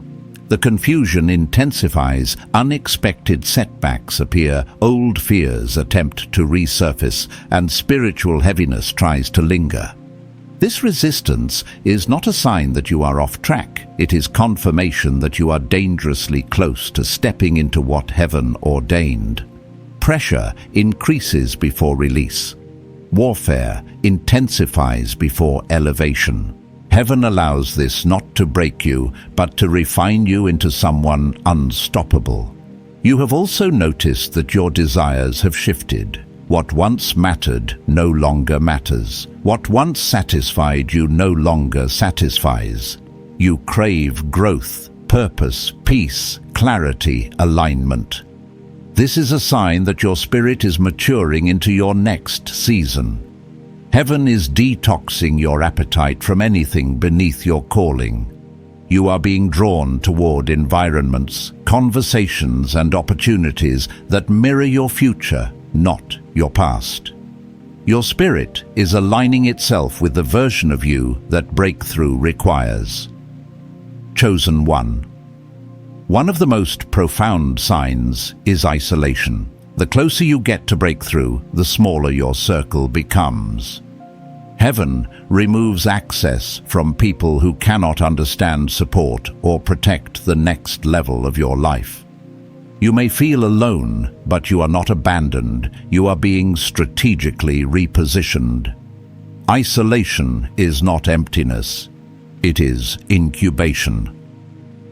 The confusion intensifies, unexpected setbacks appear, old fears attempt to resurface, and spiritual heaviness tries to linger. This resistance is not a sign that you are off track. It is confirmation that you are dangerously close to stepping into what heaven ordained. Pressure increases before release. Warfare intensifies before elevation. Heaven allows this not to break you, but to refine you into someone unstoppable. You have also noticed that your desires have shifted. What once mattered no longer matters. What once satisfied you no longer satisfies. You crave growth, purpose, peace, clarity, alignment. This is a sign that your spirit is maturing into your next season. Heaven is detoxing your appetite from anything beneath your calling. You are being drawn toward environments, conversations, and opportunities that mirror your future, not your past. Your spirit is aligning itself with the version of you that breakthrough requires. Chosen one. One of the most profound signs is isolation. The closer you get to breakthrough, the smaller your circle becomes. Heaven removes access from people who cannot understand, support, or protect the next level of your life. You may feel alone, but you are not abandoned. You are being strategically repositioned. Isolation is not emptiness. It is incubation.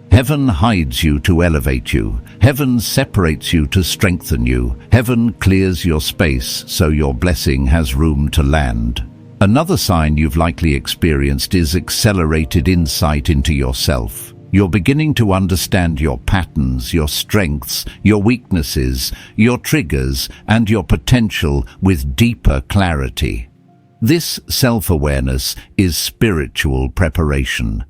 Heaven hides you to elevate you. Heaven separates you to strengthen you. Heaven clears your space so your blessing has room to land. Another sign you've likely experienced is accelerated insight into yourself. You're beginning to understand your patterns, your strengths, your weaknesses, your triggers, and your potential with deeper clarity. This self-awareness is spiritual preparation.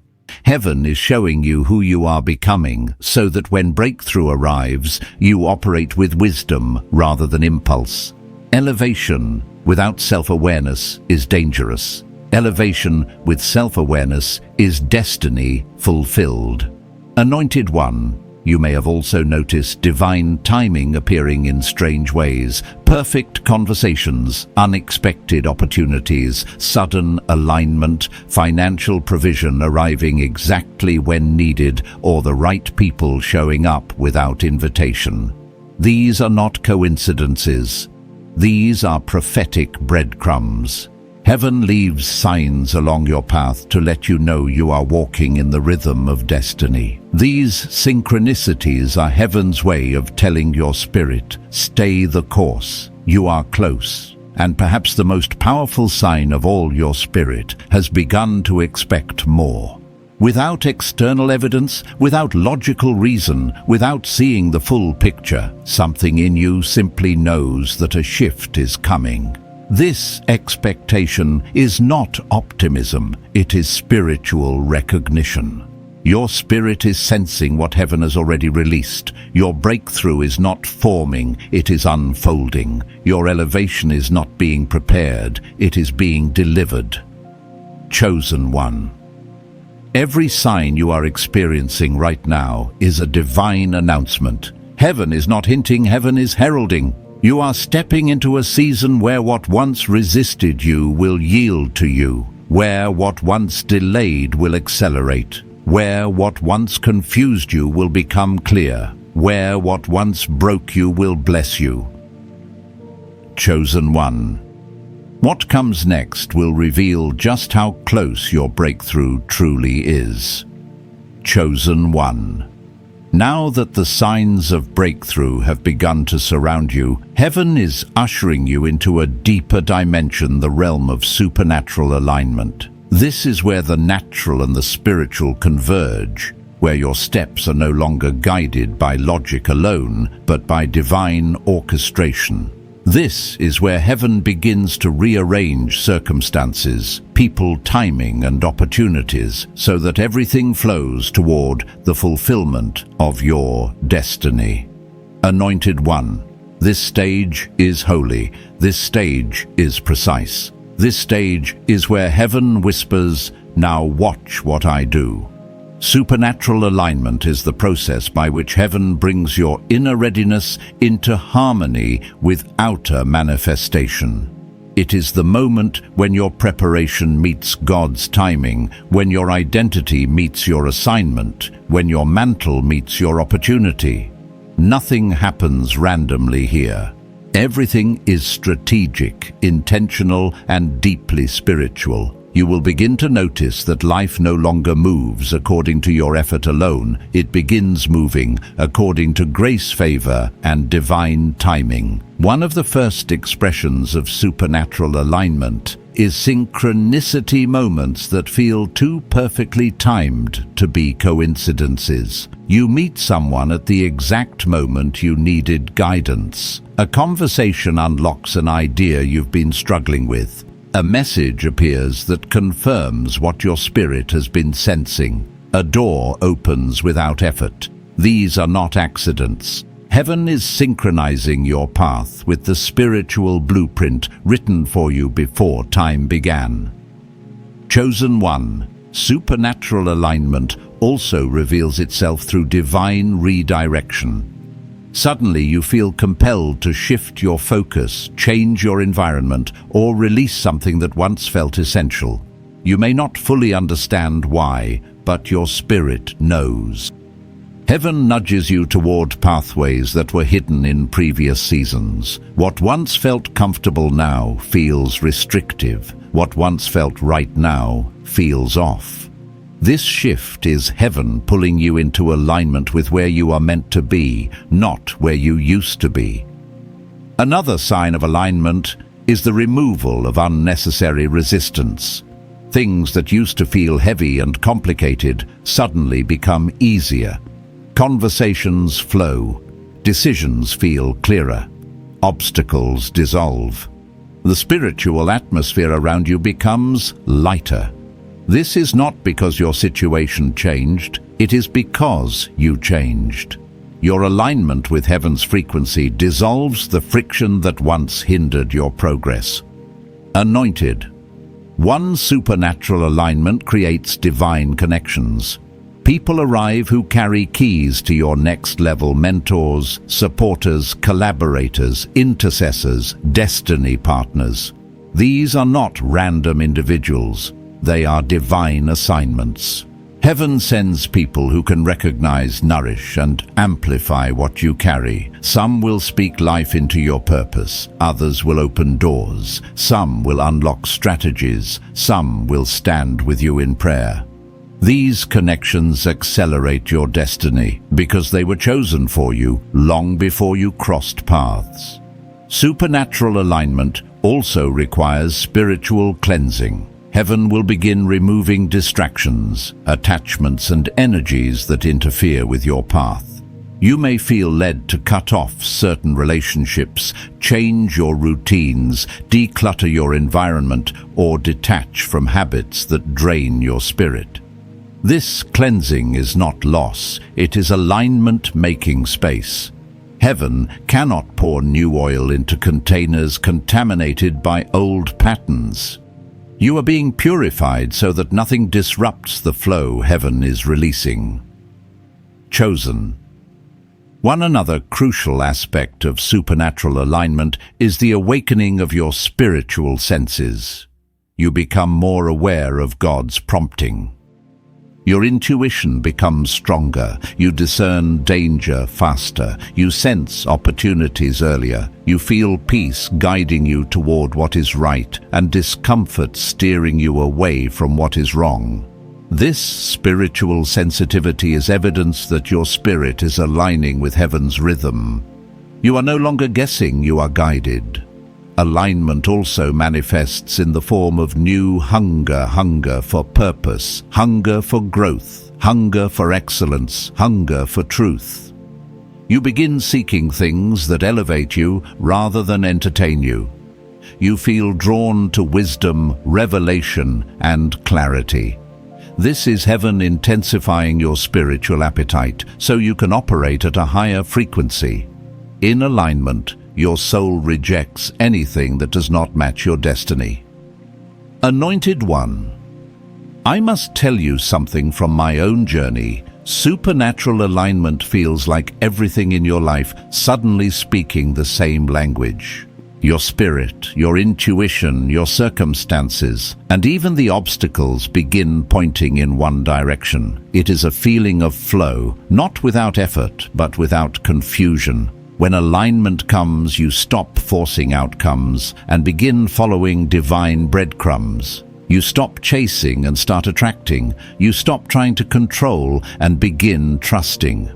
Heaven is showing you who you are becoming so that when breakthrough arrives, you operate with wisdom rather than impulse. Elevation without self-awareness is dangerous. Elevation with self-awareness is destiny fulfilled. Anointed one, you may have also noticed divine timing appearing in strange ways, perfect conversations, unexpected opportunities, sudden alignment, financial provision arriving exactly when needed, or the right people showing up without invitation. These are not coincidences. These are prophetic breadcrumbs. Heaven leaves signs along your path to let you know you are walking in the rhythm of destiny. These synchronicities are heaven's way of telling your spirit, stay the course, you are close. And perhaps the most powerful sign of all, your spirit has begun to expect more. Without external evidence, without logical reason, without seeing the full picture, something in you simply knows that a shift is coming. This expectation is not optimism, it is spiritual recognition. Your spirit is sensing what heaven has already released. Your breakthrough is not forming, it is unfolding. Your elevation is not being prepared, it is being delivered. Chosen one. Every sign you are experiencing right now is a divine announcement. Heaven is not hinting, heaven is heralding. You are stepping into a season where what once resisted you will yield to you, where what once delayed will accelerate, where what once confused you will become clear, where what once broke you will bless you. Chosen one. What comes next will reveal just how close your breakthrough truly is. Chosen one. Now that the signs of breakthrough have begun to surround you, heaven is ushering you into a deeper dimension, the realm of supernatural alignment. This is where the natural and the spiritual converge, where your steps are no longer guided by logic alone, but by divine orchestration. This is where heaven begins to rearrange circumstances, people, timing, and opportunities so that everything flows toward the fulfillment of your destiny. Anointed one, this stage is holy, this stage is precise. This stage is where heaven whispers, "Now watch what I do." Supernatural alignment is the process by which heaven brings your inner readiness into harmony with outer manifestation. It is the moment when your preparation meets God's timing, when your identity meets your assignment, when your mantle meets your opportunity. Nothing happens randomly here. Everything is strategic, intentional, and deeply spiritual. You will begin to notice that life no longer moves according to your effort alone. It begins moving according to grace, favor, and divine timing. One of the first expressions of supernatural alignment is synchronicity, moments that feel too perfectly timed to be coincidences. You meet someone at the exact moment you needed guidance. A conversation unlocks an idea you've been struggling with. A message appears that confirms what your spirit has been sensing. A door opens without effort. These are not accidents. Heaven is synchronizing your path with the spiritual blueprint written for you before time began. Chosen one. Supernatural alignment also reveals itself through divine redirection. Suddenly you feel compelled to shift your focus, change your environment, or release something that once felt essential. You may not fully understand why, but your spirit knows. Heaven nudges you toward pathways that were hidden in previous seasons. What once felt comfortable now feels restrictive. What once felt right now feels off. This shift is heaven pulling you into alignment with where you are meant to be, not where you used to be. Another sign of alignment is the removal of unnecessary resistance. Things that used to feel heavy and complicated suddenly become easier. Conversations flow, decisions feel clearer, obstacles dissolve. The spiritual atmosphere around you becomes lighter. This is not because your situation changed, it is because you changed. Your alignment with heaven's frequency dissolves the friction that once hindered your progress. Anointed. One supernatural alignment creates divine connections. People arrive who carry keys to your next level: mentors, supporters, collaborators, intercessors, destiny partners. These are not random individuals. They are divine assignments. Heaven sends people who can recognize, nourish, and amplify what you carry. Some will speak life into your purpose. Others will open doors. Some will unlock strategies. Some will stand with you in prayer. These connections accelerate your destiny because they were chosen for you long before you crossed paths. Supernatural alignment also requires spiritual cleansing. Heaven will begin removing distractions, attachments, and energies that interfere with your path. You may feel led to cut off certain relationships, change your routines, declutter your environment, or detach from habits that drain your spirit. This cleansing is not loss, it is alignment making space. Heaven cannot pour new oil into containers contaminated by old patterns. You are being purified so that nothing disrupts the flow heaven is releasing. Chosen. One another crucial aspect of supernatural alignment is the awakening of your spiritual senses. You become more aware of God's prompting. Your intuition becomes stronger, you discern danger faster, you sense opportunities earlier, you feel peace guiding you toward what is right and discomfort steering you away from what is wrong. This spiritual sensitivity is evidence that your spirit is aligning with heaven's rhythm. You are no longer guessing, you are guided. Alignment also manifests in the form of new hunger for purpose, hunger for growth, hunger for excellence, hunger for truth. You begin seeking things that elevate you rather than entertain you. You feel drawn to wisdom, revelation, and clarity. This is heaven intensifying your spiritual appetite so you can operate at a higher frequency. In alignment, your soul rejects anything that does not match your destiny. Anointed One. I must tell you something from my own journey. Supernatural alignment feels like everything in your life suddenly speaking the same language. Your spirit, your intuition, your circumstances, and even the obstacles begin pointing in one direction. It is a feeling of flow, not without effort, but without confusion. When alignment comes, you stop forcing outcomes and begin following divine breadcrumbs. You stop chasing and start attracting. You stop trying to control and begin trusting.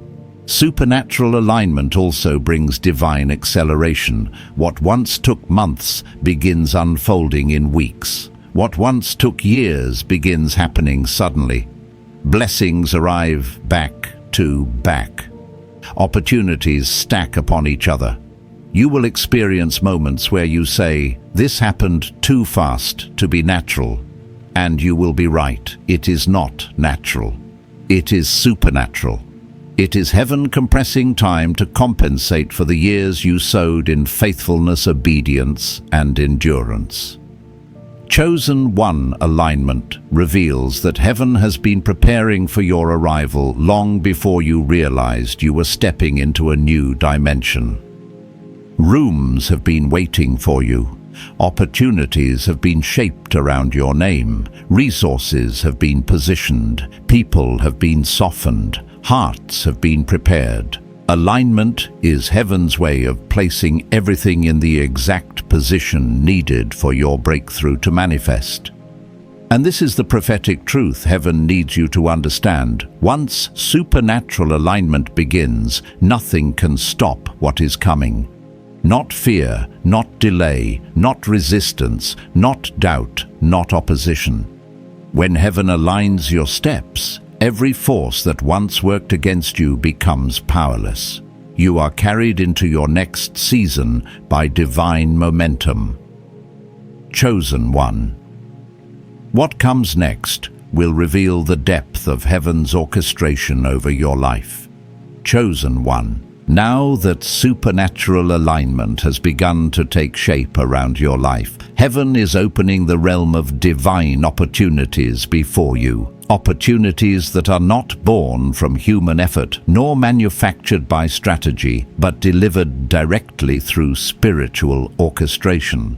Supernatural alignment also brings divine acceleration. What once took months begins unfolding in weeks. What once took years begins happening suddenly. Blessings arrive back to back. Opportunities stack upon each other. You will experience moments where you say, "This happened too fast to be natural." And you will be right. It is not natural. It is supernatural. It is heaven compressing time to compensate for the years you sowed in faithfulness, obedience, and endurance. Chosen One alignment reveals that heaven has been preparing for your arrival long before you realized you were stepping into a new dimension. Rooms have been waiting for you. Opportunities have been shaped around your name. Resources have been positioned. People have been softened. Hearts have been prepared. Alignment is heaven's way of placing everything in the exact position needed for your breakthrough to manifest. And this is the prophetic truth heaven needs you to understand. Once supernatural alignment begins, nothing can stop what is coming. Not fear, not delay, not resistance, not doubt, not opposition. When heaven aligns your steps, every force that once worked against you becomes powerless. You are carried into your next season by divine momentum. Chosen One. What comes next will reveal the depth of heaven's orchestration over your life. Chosen One. Now that supernatural alignment has begun to take shape around your life, heaven is opening the realm of divine opportunities before you. Opportunities that are not born from human effort, nor manufactured by strategy, but delivered directly through spiritual orchestration.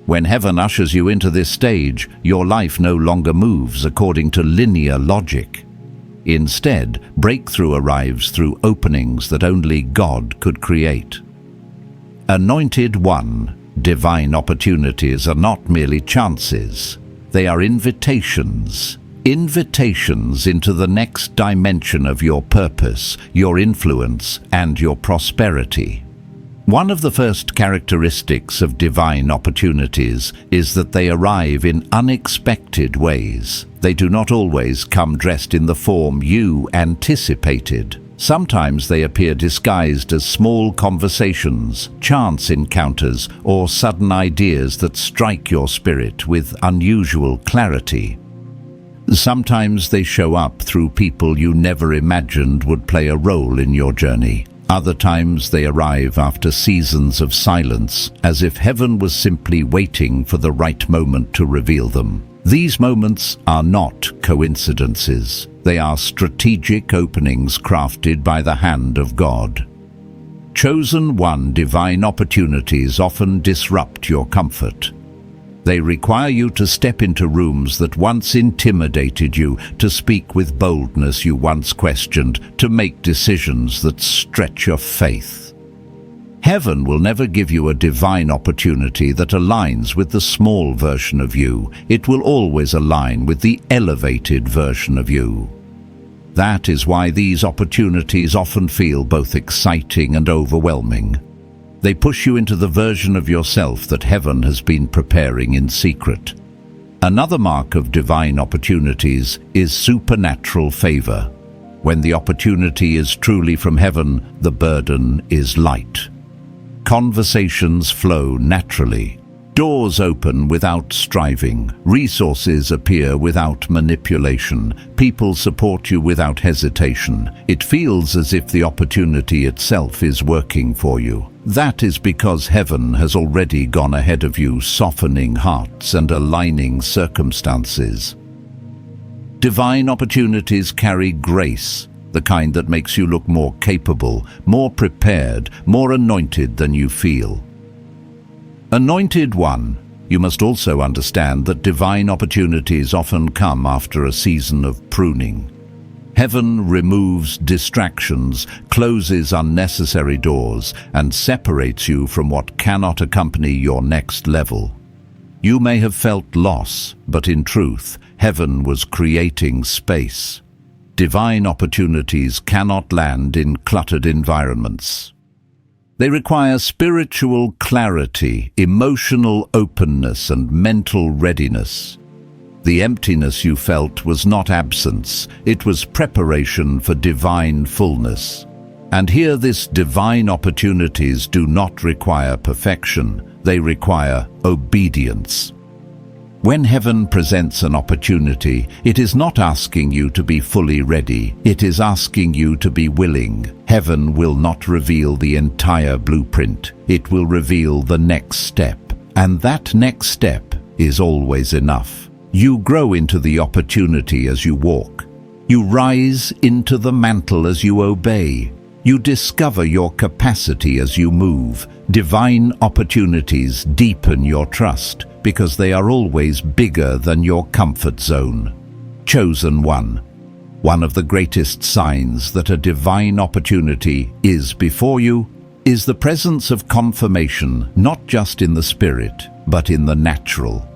When heaven ushers you into this stage, your life no longer moves according to linear logic. Instead, breakthrough arrives through openings that only God could create. Anointed One, divine opportunities are not merely chances. They are invitations. Invitations into the next dimension of your purpose, your influence, and your prosperity. One of the first characteristics of divine opportunities is that they arrive in unexpected ways. They do not always come dressed in the form you anticipated. Sometimes they appear disguised as small conversations, chance encounters, or sudden ideas that strike your spirit with unusual clarity. Sometimes they show up through people you never imagined would play a role in your journey. Other times they arrive after seasons of silence, as if heaven was simply waiting for the right moment to reveal them. These moments are not coincidences. They are strategic openings crafted by the hand of God. Chosen one, divine opportunities often disrupt your comfort. They require you to step into rooms that once intimidated you, to speak with boldness you once questioned, to make decisions that stretch your faith. Heaven will never give you a divine opportunity that aligns with the small version of you. It will always align with the elevated version of you. That is why these opportunities often feel both exciting and overwhelming. They push you into the version of yourself that heaven has been preparing in secret. Another mark of divine opportunities is supernatural favor. When the opportunity is truly from heaven, the burden is light. Conversations flow naturally. Doors open without striving. Resources appear without manipulation. People support you without hesitation. It feels as if the opportunity itself is working for you. That is because heaven has already gone ahead of you, softening hearts and aligning circumstances. Divine opportunities carry grace, the kind that makes you look more capable, more prepared, more anointed than you feel. Anointed one, you must also understand that divine opportunities often come after a season of pruning. Heaven removes distractions, closes unnecessary doors, and separates you from what cannot accompany your next level. You may have felt loss, but in truth, heaven was creating space. Divine opportunities cannot land in cluttered environments. They require spiritual clarity, emotional openness, and mental readiness. The emptiness you felt was not absence, it was preparation for divine fullness. And here, these divine opportunities do not require perfection, they require obedience. When heaven presents an opportunity, it is not asking you to be fully ready, it is asking you to be willing. Heaven will not reveal the entire blueprint, it will reveal the next step. And that next step is always enough. You grow into the opportunity as you walk. You rise into the mantle as you obey. You discover your capacity as you move. Divine opportunities deepen your trust, because they are always bigger than your comfort zone. Chosen one. One of the greatest signs that a divine opportunity is before you is the presence of confirmation, not just in the spirit, but in the natural.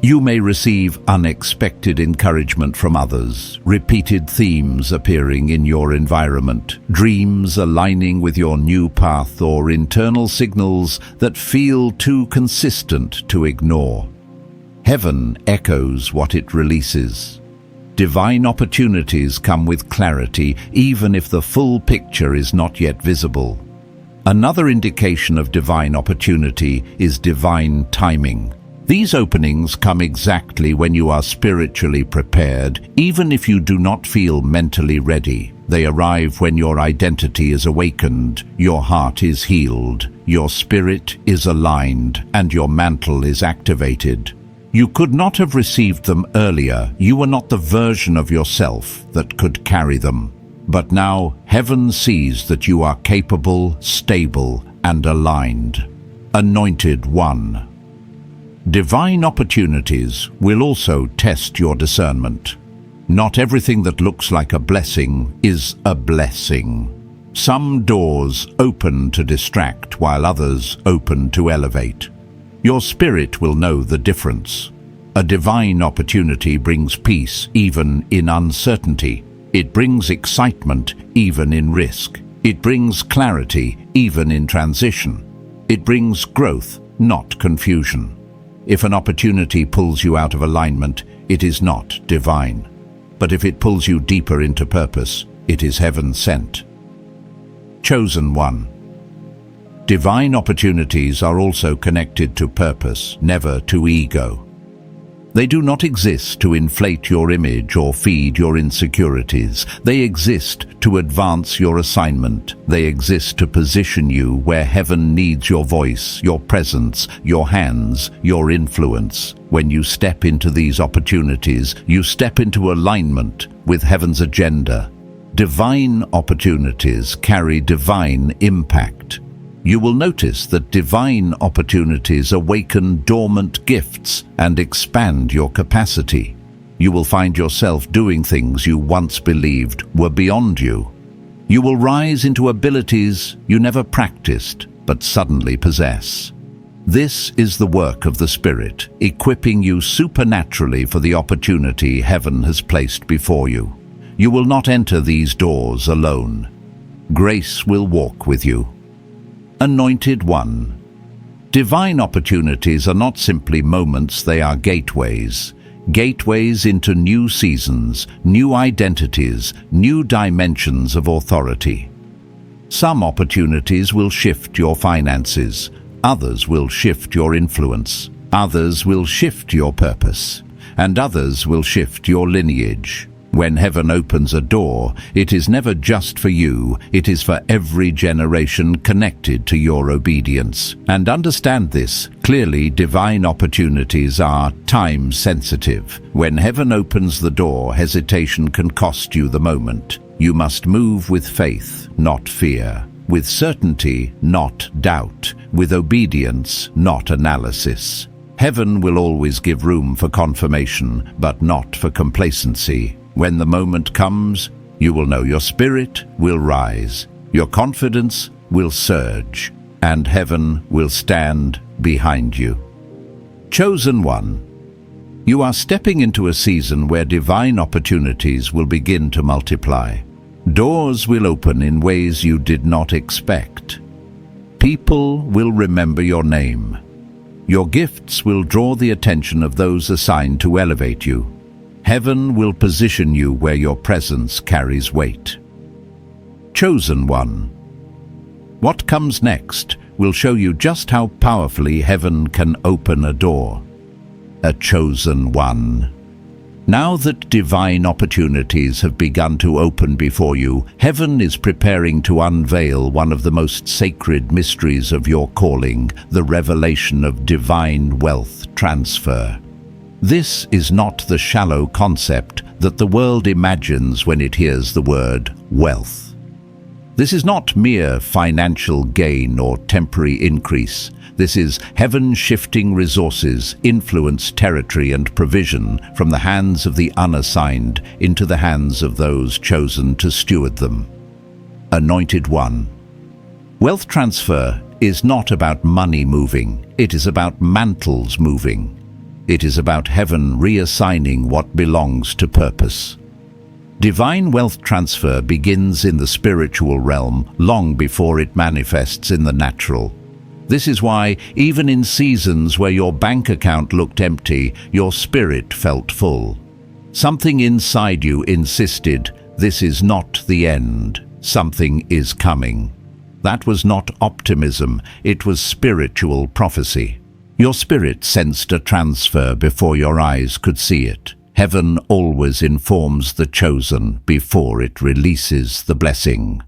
You may receive unexpected encouragement from others, repeated themes appearing in your environment, dreams aligning with your new path, or internal signals that feel too consistent to ignore. Heaven echoes what it releases. Divine opportunities come with clarity, even if the full picture is not yet visible. Another indication of divine opportunity is divine timing. These openings come exactly when you are spiritually prepared, even if you do not feel mentally ready. They arrive when your identity is awakened, your heart is healed, your spirit is aligned, and your mantle is activated. You could not have received them earlier. You were not the version of yourself that could carry them. But now heaven sees that you are capable, stable, and aligned. Anointed one. Divine opportunities will also test your discernment. Not everything that looks like a blessing is a blessing. Some doors open to distract, while others open to elevate. Your spirit will know the difference. A divine opportunity brings peace even in uncertainty. It brings excitement even in risk. It brings clarity even in transition. It brings growth, not confusion. If an opportunity pulls you out of alignment, it is not divine. But if it pulls you deeper into purpose, it is heaven sent. Chosen one. Divine opportunities are also connected to purpose, never to ego. They do not exist to inflate your image or feed your insecurities. They exist to advance your assignment. They exist to position you where heaven needs your voice, your presence, your hands, your influence. When you step into these opportunities, you step into alignment with heaven's agenda. Divine opportunities carry divine impact. You will notice that divine opportunities awaken dormant gifts and expand your capacity. You will find yourself doing things you once believed were beyond you. You will rise into abilities you never practiced but suddenly possess. This is the work of the Spirit, equipping you supernaturally for the opportunity heaven has placed before you. You will not enter these doors alone. Grace will walk with you. Anointed One. Divine opportunities are not simply moments, they are gateways. Gateways into new seasons, new identities, new dimensions of authority. Some opportunities will shift your finances, others will shift your influence, others will shift your purpose, and others will shift your lineage. When heaven opens a door, it is never just for you, it is for every generation connected to your obedience. And understand this, clearly divine opportunities are time-sensitive. When heaven opens the door, hesitation can cost you the moment. You must move with faith, not fear. With certainty, not doubt. With obedience, not analysis. Heaven will always give room for confirmation, but not for complacency. When the moment comes, you will know your spirit will rise, your confidence will surge, and heaven will stand behind you. Chosen One. You are stepping into a season where divine opportunities will begin to multiply. Doors will open in ways you did not expect. People will remember your name. Your gifts will draw the attention of those assigned to elevate you. Heaven will position you where your presence carries weight. Chosen One. What comes next will show you just how powerfully heaven can open a door. A chosen one. Now that divine opportunities have begun to open before you, heaven is preparing to unveil one of the most sacred mysteries of your calling, the revelation of divine wealth transfer. This is not the shallow concept that the world imagines when it hears the word wealth. This is not mere financial gain or temporary increase. This is heaven shifting resources, influence, territory, and provision from the hands of the unassigned into the hands of those chosen to steward them. Anointed One. Wealth transfer is not about money moving. It is about mantles moving. It is about heaven reassigning what belongs to purpose. Divine wealth transfer begins in the spiritual realm long before it manifests in the natural. This is why, even in seasons where your bank account looked empty, your spirit felt full. Something inside you insisted, this is not the end. Something is coming. That was not optimism, it was spiritual prophecy. Your spirit sensed a transfer before your eyes could see it. Heaven always informs the chosen before it releases the blessing.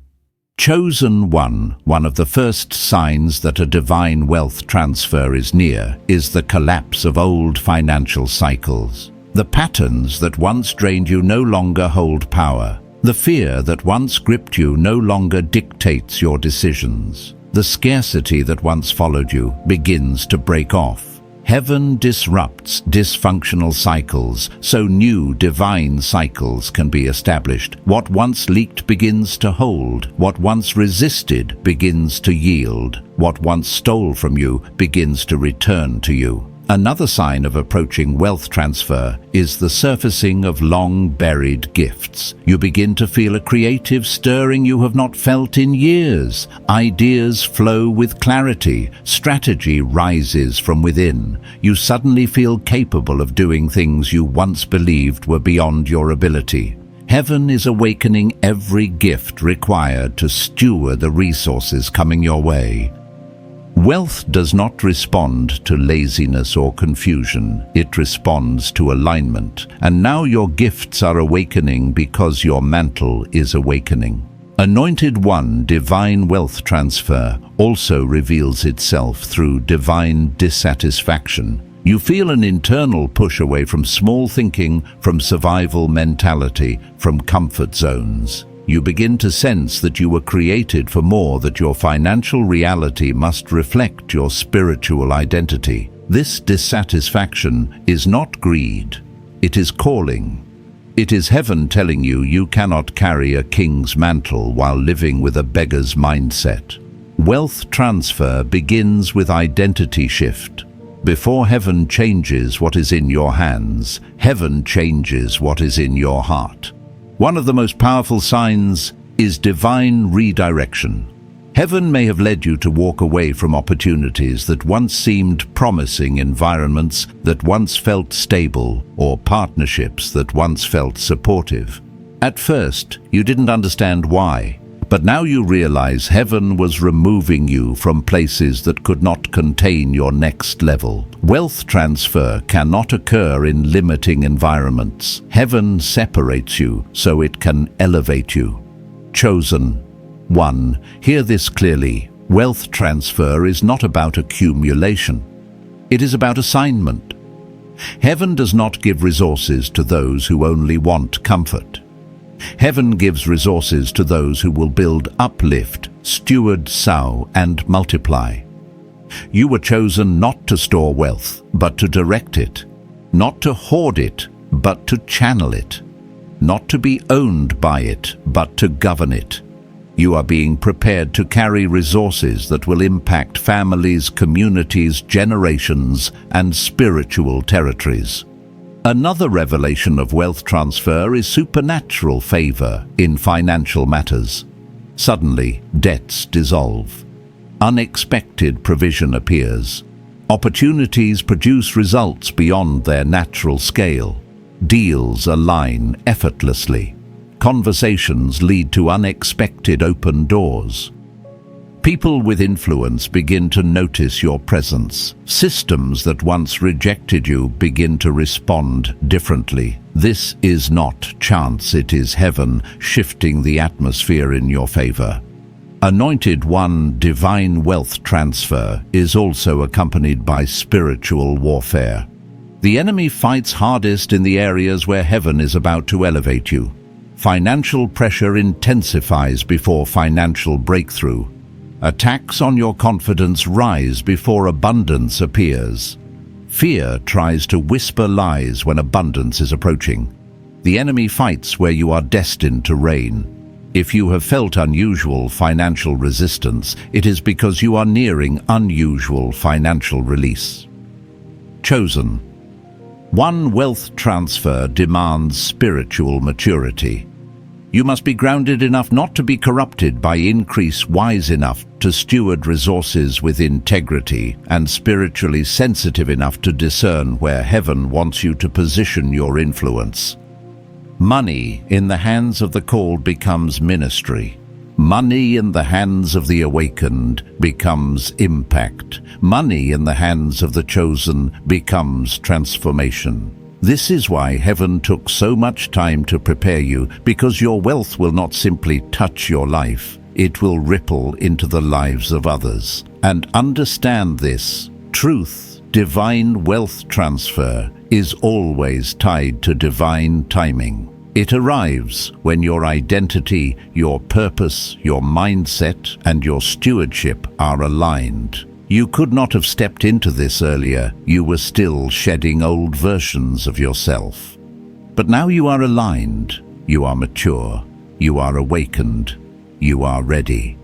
Chosen One. One of the first signs that a divine wealth transfer is near is the collapse of old financial cycles. The patterns that once drained you no longer hold power. The fear that once gripped you no longer dictates your decisions. The scarcity that once followed you begins to break off. Heaven disrupts dysfunctional cycles so new divine cycles can be established. What once leaked begins to hold. What once resisted begins to yield. What once stole from you begins to return to you. Another sign of approaching wealth transfer is the surfacing of long-buried gifts. You begin to feel a creative stirring you have not felt in years. Ideas flow with clarity. Strategy rises from within. You suddenly feel capable of doing things you once believed were beyond your ability. Heaven is awakening every gift required to steward the resources coming your way. Wealth does not respond to laziness or confusion. It responds to alignment. And now your gifts are awakening because your mantle is awakening. Anointed One divine wealth transfer also reveals itself through divine dissatisfaction. You feel an internal push away from small thinking, from survival mentality, from comfort zones. You begin to sense that you were created for more, that your financial reality must reflect your spiritual identity. This dissatisfaction is not greed, it is calling. It is heaven telling you you cannot carry a king's mantle while living with a beggar's mindset. Wealth transfer begins with identity shift. Before heaven changes what is in your hands, heaven changes what is in your heart. One of the most powerful signs is divine redirection. Heaven may have led you to walk away from opportunities that once seemed promising, environments that once felt stable, or partnerships that once felt supportive. At first, you didn't understand why, but now you realize heaven was removing you from places that could not contain your next level. Wealth transfer cannot occur in limiting environments. Heaven separates you so it can elevate you. Chosen One, hear this clearly. Wealth transfer is not about accumulation. It is about assignment. Heaven does not give resources to those who only want comfort. Heaven gives resources to those who will build uplift, steward, sow, and multiply. You were chosen not to store wealth, but to direct it. Not to hoard it, but to channel it. Not to be owned by it, but to govern it. You are being prepared to carry resources that will impact families, communities, generations, and spiritual territories. Another revelation of wealth transfer is supernatural favor in financial matters. Suddenly, debts dissolve. Unexpected provision appears. Opportunities produce results beyond their natural scale. Deals align effortlessly. Conversations lead to unexpected open doors. People with influence begin to notice your presence. Systems that once rejected you begin to respond differently. This is not chance, it is heaven shifting the atmosphere in your favor. Anointed One divine wealth transfer is also accompanied by spiritual warfare. The enemy fights hardest in the areas where heaven is about to elevate you. Financial pressure intensifies before financial breakthrough. Attacks on your confidence rise before abundance appears. Fear tries to whisper lies when abundance is approaching. The enemy fights where you are destined to reign. If you have felt unusual financial resistance, it is because you are nearing unusual financial release. Chosen. One wealth transfer demands spiritual maturity. You must be grounded enough not to be corrupted by increase, wise enough to steward resources with integrity, and spiritually sensitive enough to discern where heaven wants you to position your influence. Money in the hands of the called becomes ministry. Money in the hands of the awakened becomes impact. Money in the hands of the chosen becomes transformation. This is why heaven took so much time to prepare you, because your wealth will not simply touch your life, it will ripple into the lives of others. And understand this, truth, divine wealth transfer, is always tied to divine timing. It arrives when your identity, your purpose, your mindset, and your stewardship are aligned. You could not have stepped into this earlier. You were still shedding old versions of yourself. But now you are aligned, you are mature, you are awakened, you are ready.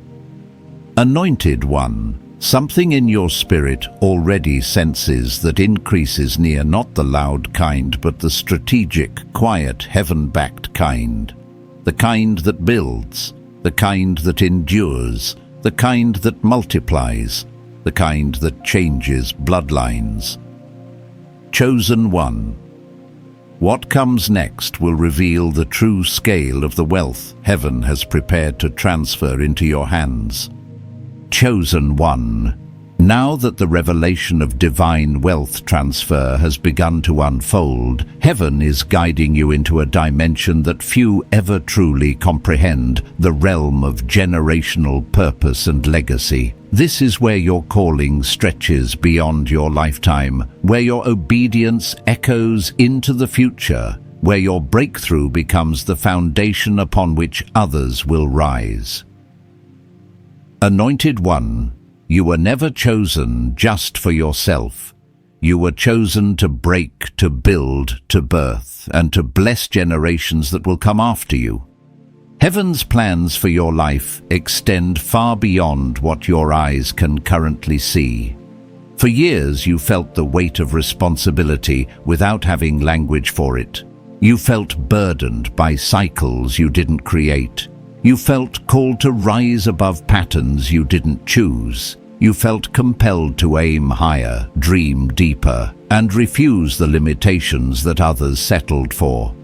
Anointed One, something in your spirit already senses that increase is near, not the loud kind, but the strategic, quiet, heaven-backed kind. The kind that builds, the kind that endures, the kind that multiplies, the kind that changes bloodlines. Chosen One. What comes next will reveal the true scale of the wealth heaven has prepared to transfer into your hands. Chosen one. Now that the revelation of divine wealth transfer has begun to unfold, heaven is guiding you into a dimension that few ever truly comprehend, the realm of generational purpose and legacy. This is where your calling stretches beyond your lifetime, where your obedience echoes into the future, where your breakthrough becomes the foundation upon which others will rise. Anointed One, you were never chosen just for yourself. You were chosen to break, to build, to birth, and to bless generations that will come after you. Heaven's plans for your life extend far beyond what your eyes can currently see. For years you felt the weight of responsibility without having language for it. You felt burdened by cycles you didn't create. You felt called to rise above patterns you didn't choose. You felt compelled to aim higher, dream deeper, and refuse the limitations that others settled for.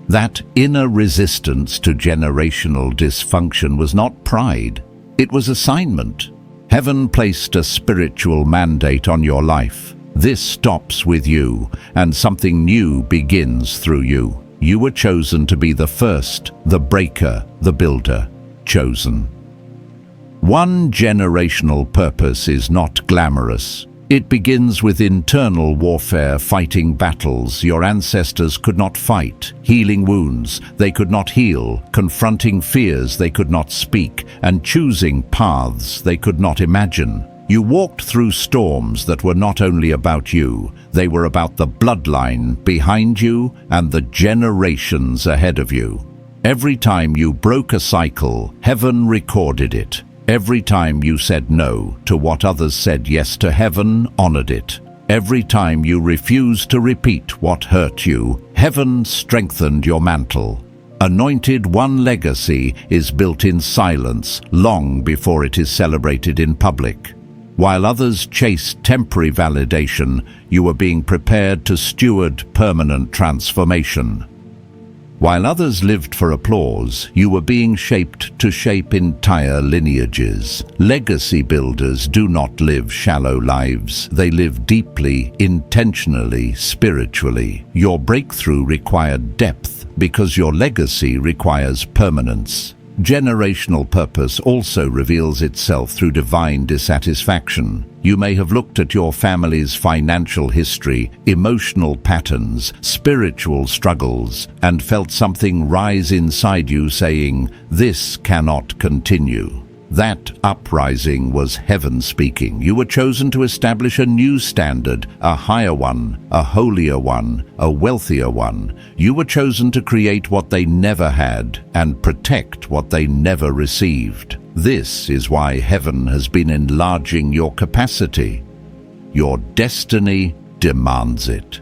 That inner resistance to generational dysfunction was not pride, it was assignment. Heaven placed a spiritual mandate on your life. This stops with you, and something new begins through you. You were chosen to be the first, the breaker, the builder. Chosen. One generational purpose is not glamorous. It begins with internal warfare, fighting battles your ancestors could not fight, healing wounds they could not heal, confronting fears they could not speak, and choosing paths they could not imagine. You walked through storms that were not only about you, they were about the bloodline behind you and the generations ahead of you. Every time you broke a cycle, heaven recorded it. Every time you said no to what others said yes to, heaven honored it. Every time you refused to repeat what hurt you, heaven strengthened your mantle. Anointed One legacy is built in silence long before it is celebrated in public. While others chased temporary validation, you were being prepared to steward permanent transformation. While others lived for applause, you were being shaped to shape entire lineages. Legacy builders do not live shallow lives. They live deeply, intentionally, spiritually. Your breakthrough required depth because your legacy requires permanence. Generational purpose also reveals itself through divine dissatisfaction. You may have looked at your family's financial history, emotional patterns, spiritual struggles, and felt something rise inside you saying, "This cannot continue." That uprising was heaven speaking. You were chosen to establish a new standard, a higher one, a holier one, a wealthier one. You were chosen to create what they never had and protect what they never received. This is why heaven has been enlarging your capacity. Your destiny demands it.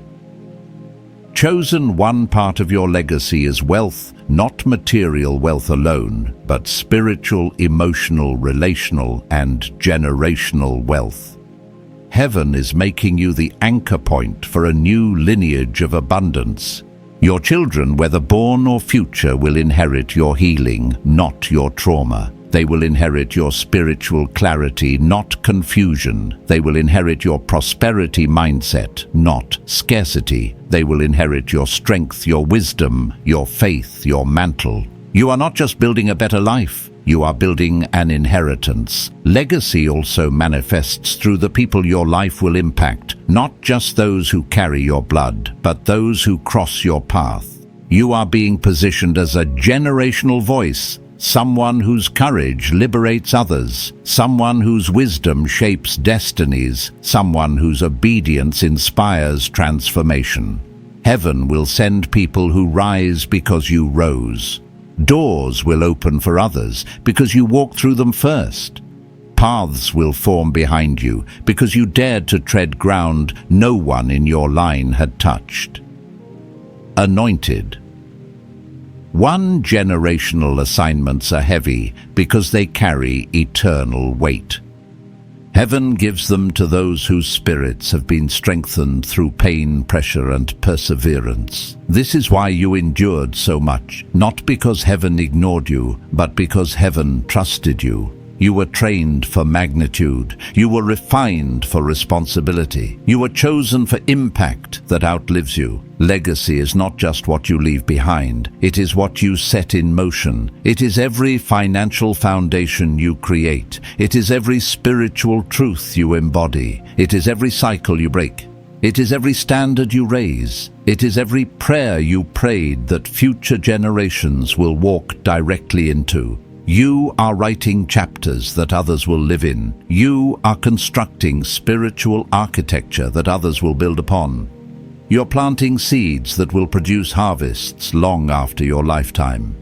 Chosen One part of your legacy is wealth, not material wealth alone, but spiritual, emotional, relational, and generational wealth. Heaven is making you the anchor point for a new lineage of abundance. Your children, whether born or future, will inherit your healing, not your trauma. They will inherit your spiritual clarity, not confusion. They will inherit your prosperity mindset, not scarcity. They will inherit your strength, your wisdom, your faith, your mantle. You are not just building a better life, you are building an inheritance. Legacy also manifests through the people your life will impact, not just those who carry your blood, but those who cross your path. You are being positioned as a generational voice, someone whose courage liberates others, someone whose wisdom shapes destinies, someone whose obedience inspires transformation. Heaven will send people who rise because you rose. Doors will open for others because you walked through them first. Paths will form behind you because you dared to tread ground no one in your line had touched. Anointed. One generational assignments are heavy because they carry eternal weight. Heaven gives them to those whose spirits have been strengthened through pain, pressure, and perseverance. This is why you endured so much, not because heaven ignored you, but because heaven trusted you. You were trained for magnitude. You were refined for responsibility. You were chosen for impact that outlives you. Legacy is not just what you leave behind. It is what you set in motion. It is every financial foundation you create. It is every spiritual truth you embody. It is every cycle you break. It is every standard you raise. It is every prayer you prayed that future generations will walk directly into. You are writing chapters that others will live in. You are constructing spiritual architecture that others will build upon. You're planting seeds that will produce harvests long after your lifetime.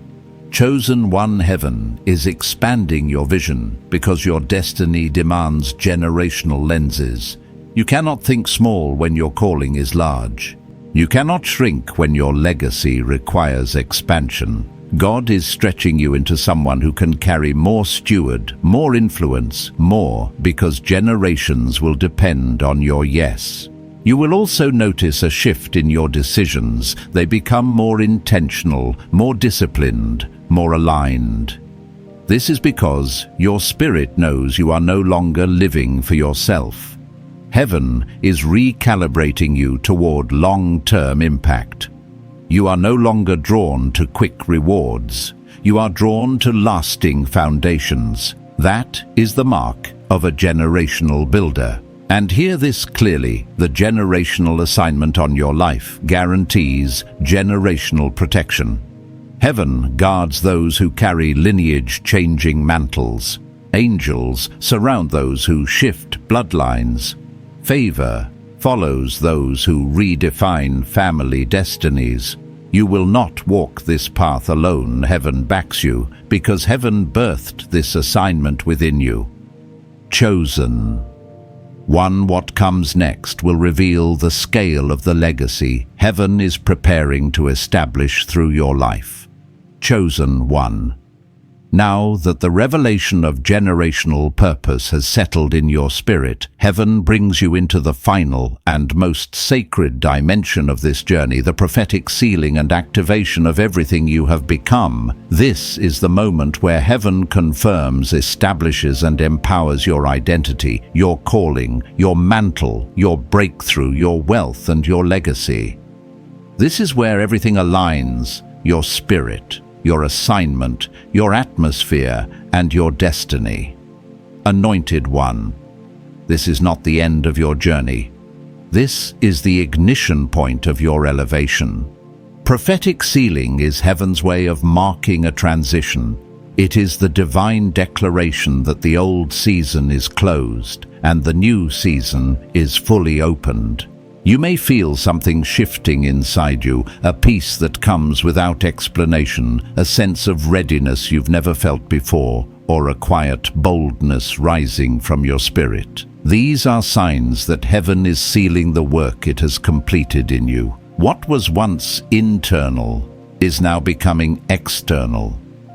Chosen One Heaven is expanding your vision because your destiny demands generational lenses. You cannot think small when your calling is large. You cannot shrink when your legacy requires expansion. God is stretching you into someone who can carry more steward, more influence, more, because generations will depend on your yes. You will also notice a shift in your decisions. They become more intentional, more disciplined, more aligned. This is because your spirit knows you are no longer living for yourself. Heaven is recalibrating you toward long-term impact. You are no longer drawn to quick rewards. You are drawn to lasting foundations. That is the mark of a generational builder. And hear this clearly, the generational assignment on your life guarantees generational protection. Heaven guards those who carry lineage-changing mantles. Angels surround those who shift bloodlines. Favor follows those who redefine family destinies. You will not walk this path alone. Heaven backs you because heaven birthed this assignment within you. Chosen One, what comes next will reveal the scale of the legacy heaven is preparing to establish through your life. Chosen One. Now that the revelation of generational purpose has settled in your spirit, heaven brings you into the final and most sacred dimension of this journey, the prophetic sealing and activation of everything you have become. This is the moment where heaven confirms, establishes, and empowers your identity, your calling, your mantle, your breakthrough, your wealth, and your legacy. This is where everything aligns: your spirit, your assignment, your atmosphere, and your destiny. Anointed One, this is not the end of your journey. This is the ignition point of your elevation. Prophetic sealing is heaven's way of marking a transition. It is the divine declaration that the old season is closed and the new season is fully opened. You may feel something shifting inside you, a peace that comes without explanation, a sense of readiness you've never felt before, or a quiet boldness rising from your spirit. These are signs that heaven is sealing the work it has completed in you. What was once internal is now becoming external.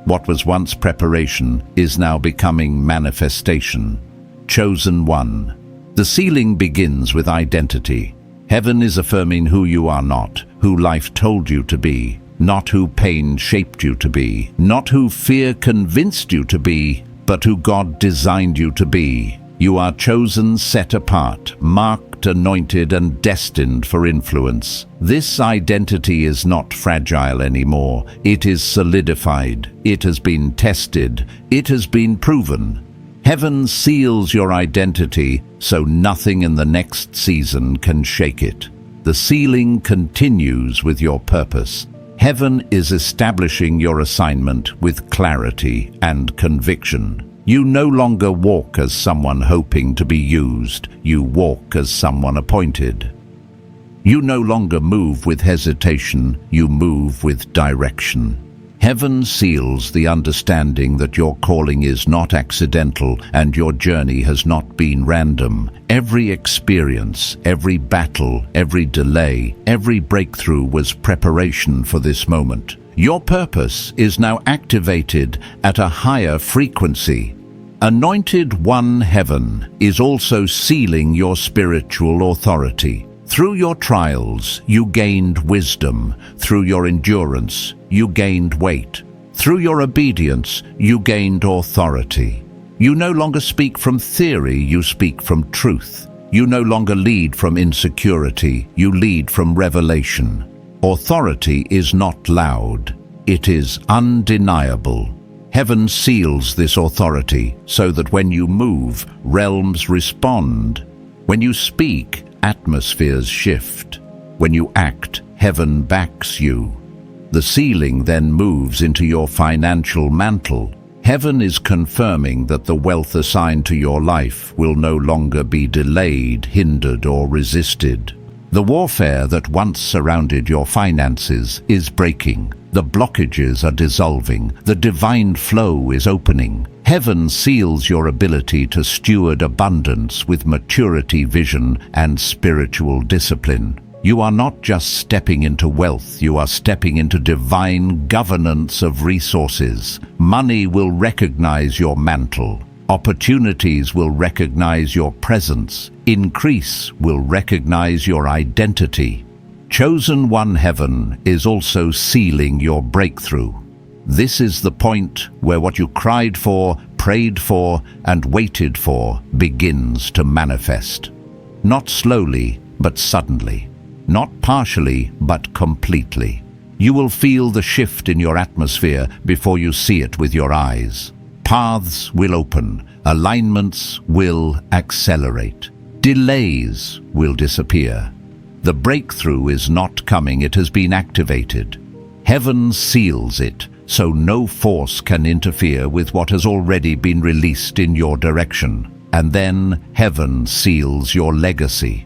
What was once preparation is now becoming manifestation. Chosen One. The sealing begins with identity. Heaven is affirming who you are not, who life told you to be, not who pain shaped you to be, not who fear convinced you to be, but who God designed you to be. You are chosen, set apart, marked, anointed, and destined for influence. This identity is not fragile anymore. It is solidified. It has been tested. It has been proven. Heaven seals your identity so nothing in the next season can shake it. The sealing continues with your purpose. Heaven is establishing your assignment with clarity and conviction. You no longer walk as someone hoping to be used. You walk as someone appointed. You no longer move with hesitation. You move with direction. Heaven seals the understanding that your calling is not accidental and your journey has not been random. Every experience, every battle, every delay, every breakthrough was preparation for this moment. Your purpose is now activated at a higher frequency. Anointed One Heaven is also sealing your spiritual authority. Through your trials, you gained wisdom. Through your endurance, you gained weight. Through your obedience, you gained authority. You no longer speak from theory, you speak from truth. You no longer lead from insecurity, you lead from revelation. Authority is not loud, it is undeniable. Heaven seals this authority so that when you move, realms respond. When you speak, atmospheres shift. When you act, heaven backs you. The sealing then moves into your financial mantle. Heaven is confirming that the wealth assigned to your life will no longer be delayed, hindered, or resisted. The warfare that once surrounded your finances is breaking. The blockages are dissolving. The divine flow is opening. Heaven seals your ability to steward abundance with maturity, vision, and spiritual discipline. You are not just stepping into wealth, you are stepping into divine governance of resources. Money will recognize your mantle. Opportunities will recognize your presence. Increase will recognize your identity. Chosen One Heaven is also sealing your breakthrough. This is the point where what you cried for, prayed for, and waited for begins to manifest. Not slowly, but suddenly. Not partially, but completely. You will feel the shift in your atmosphere before you see it with your eyes. Paths will open, alignments will accelerate, delays will disappear. The breakthrough is not coming, it has been activated. Heaven seals it, so no force can interfere with what has already been released in your direction. And then heaven seals your legacy.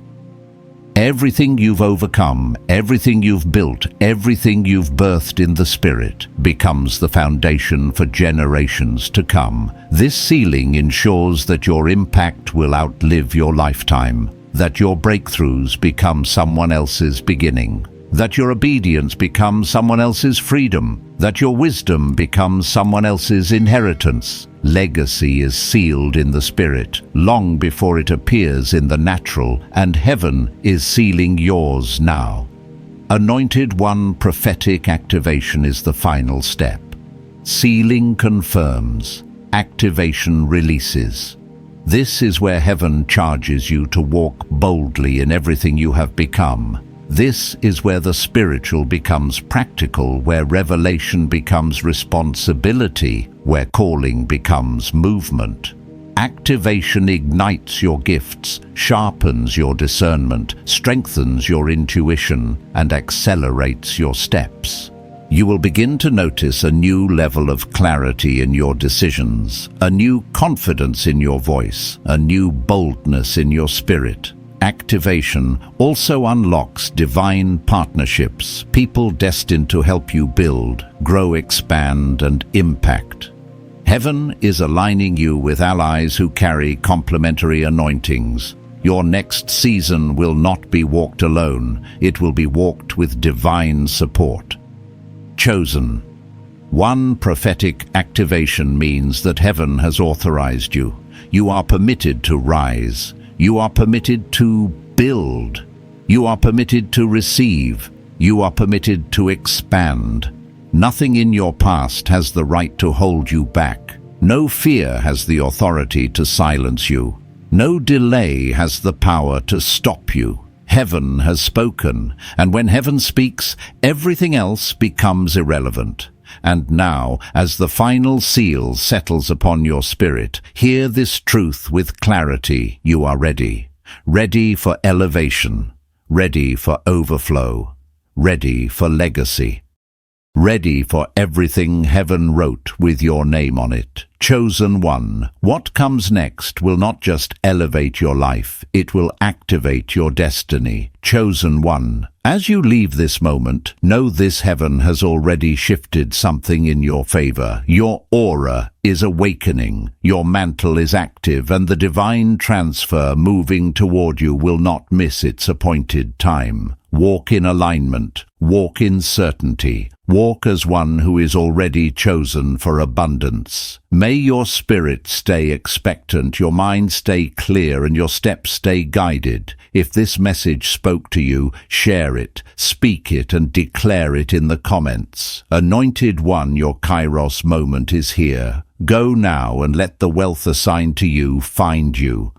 Everything you've overcome, everything you've built, everything you've birthed in the Spirit becomes the foundation for generations to come. This sealing ensures that your impact will outlive your lifetime, that your breakthroughs become someone else's beginning, that your obedience becomes someone else's freedom, that your wisdom becomes someone else's inheritance. Legacy is sealed in the Spirit long before it appears in the natural, and heaven is sealing yours now. Anointed One prophetic activation is the final step. Sealing confirms, activation releases. This is where heaven charges you to walk boldly in everything you have become. This is where the spiritual becomes practical, where revelation becomes responsibility, where calling becomes movement. Activation ignites your gifts, sharpens your discernment, strengthens your intuition, and accelerates your steps. You will begin to notice a new level of clarity in your decisions, a new confidence in your voice, a new boldness in your spirit. Activation also unlocks divine partnerships, people destined to help you build, grow, expand, and impact. Heaven is aligning you with allies who carry complementary anointings. Your next season will not be walked alone, it will be walked with divine support. Chosen. One prophetic activation means that heaven has authorized you. You are permitted to rise. You are permitted to build. You are permitted to receive. You are permitted to expand. Nothing in your past has the right to hold you back. No fear has the authority to silence you. No delay has the power to stop you. Heaven has spoken, and when heaven speaks, everything else becomes irrelevant. And now, as the final seal settles upon your spirit, hear this truth with clarity. You are ready. Ready for elevation. Ready for overflow. Ready for legacy. Ready for everything heaven wrote with your name on it. Chosen One. What comes next will not just elevate your life, it will activate your destiny. Chosen One. As you leave this moment, know this: heaven has already shifted something in your favor. Your aura is awakening, your mantle is active, and the divine transfer moving toward you will not miss its appointed time. Walk in alignment, walk in certainty, walk as one who is already chosen for abundance. May your spirit stay expectant, your mind stay clear, and your steps stay guided. If this message spoke to you, share it, speak it, and declare it in the comments. Anointed One, your kairos moment is here. Go now and let the wealth assigned to you find you.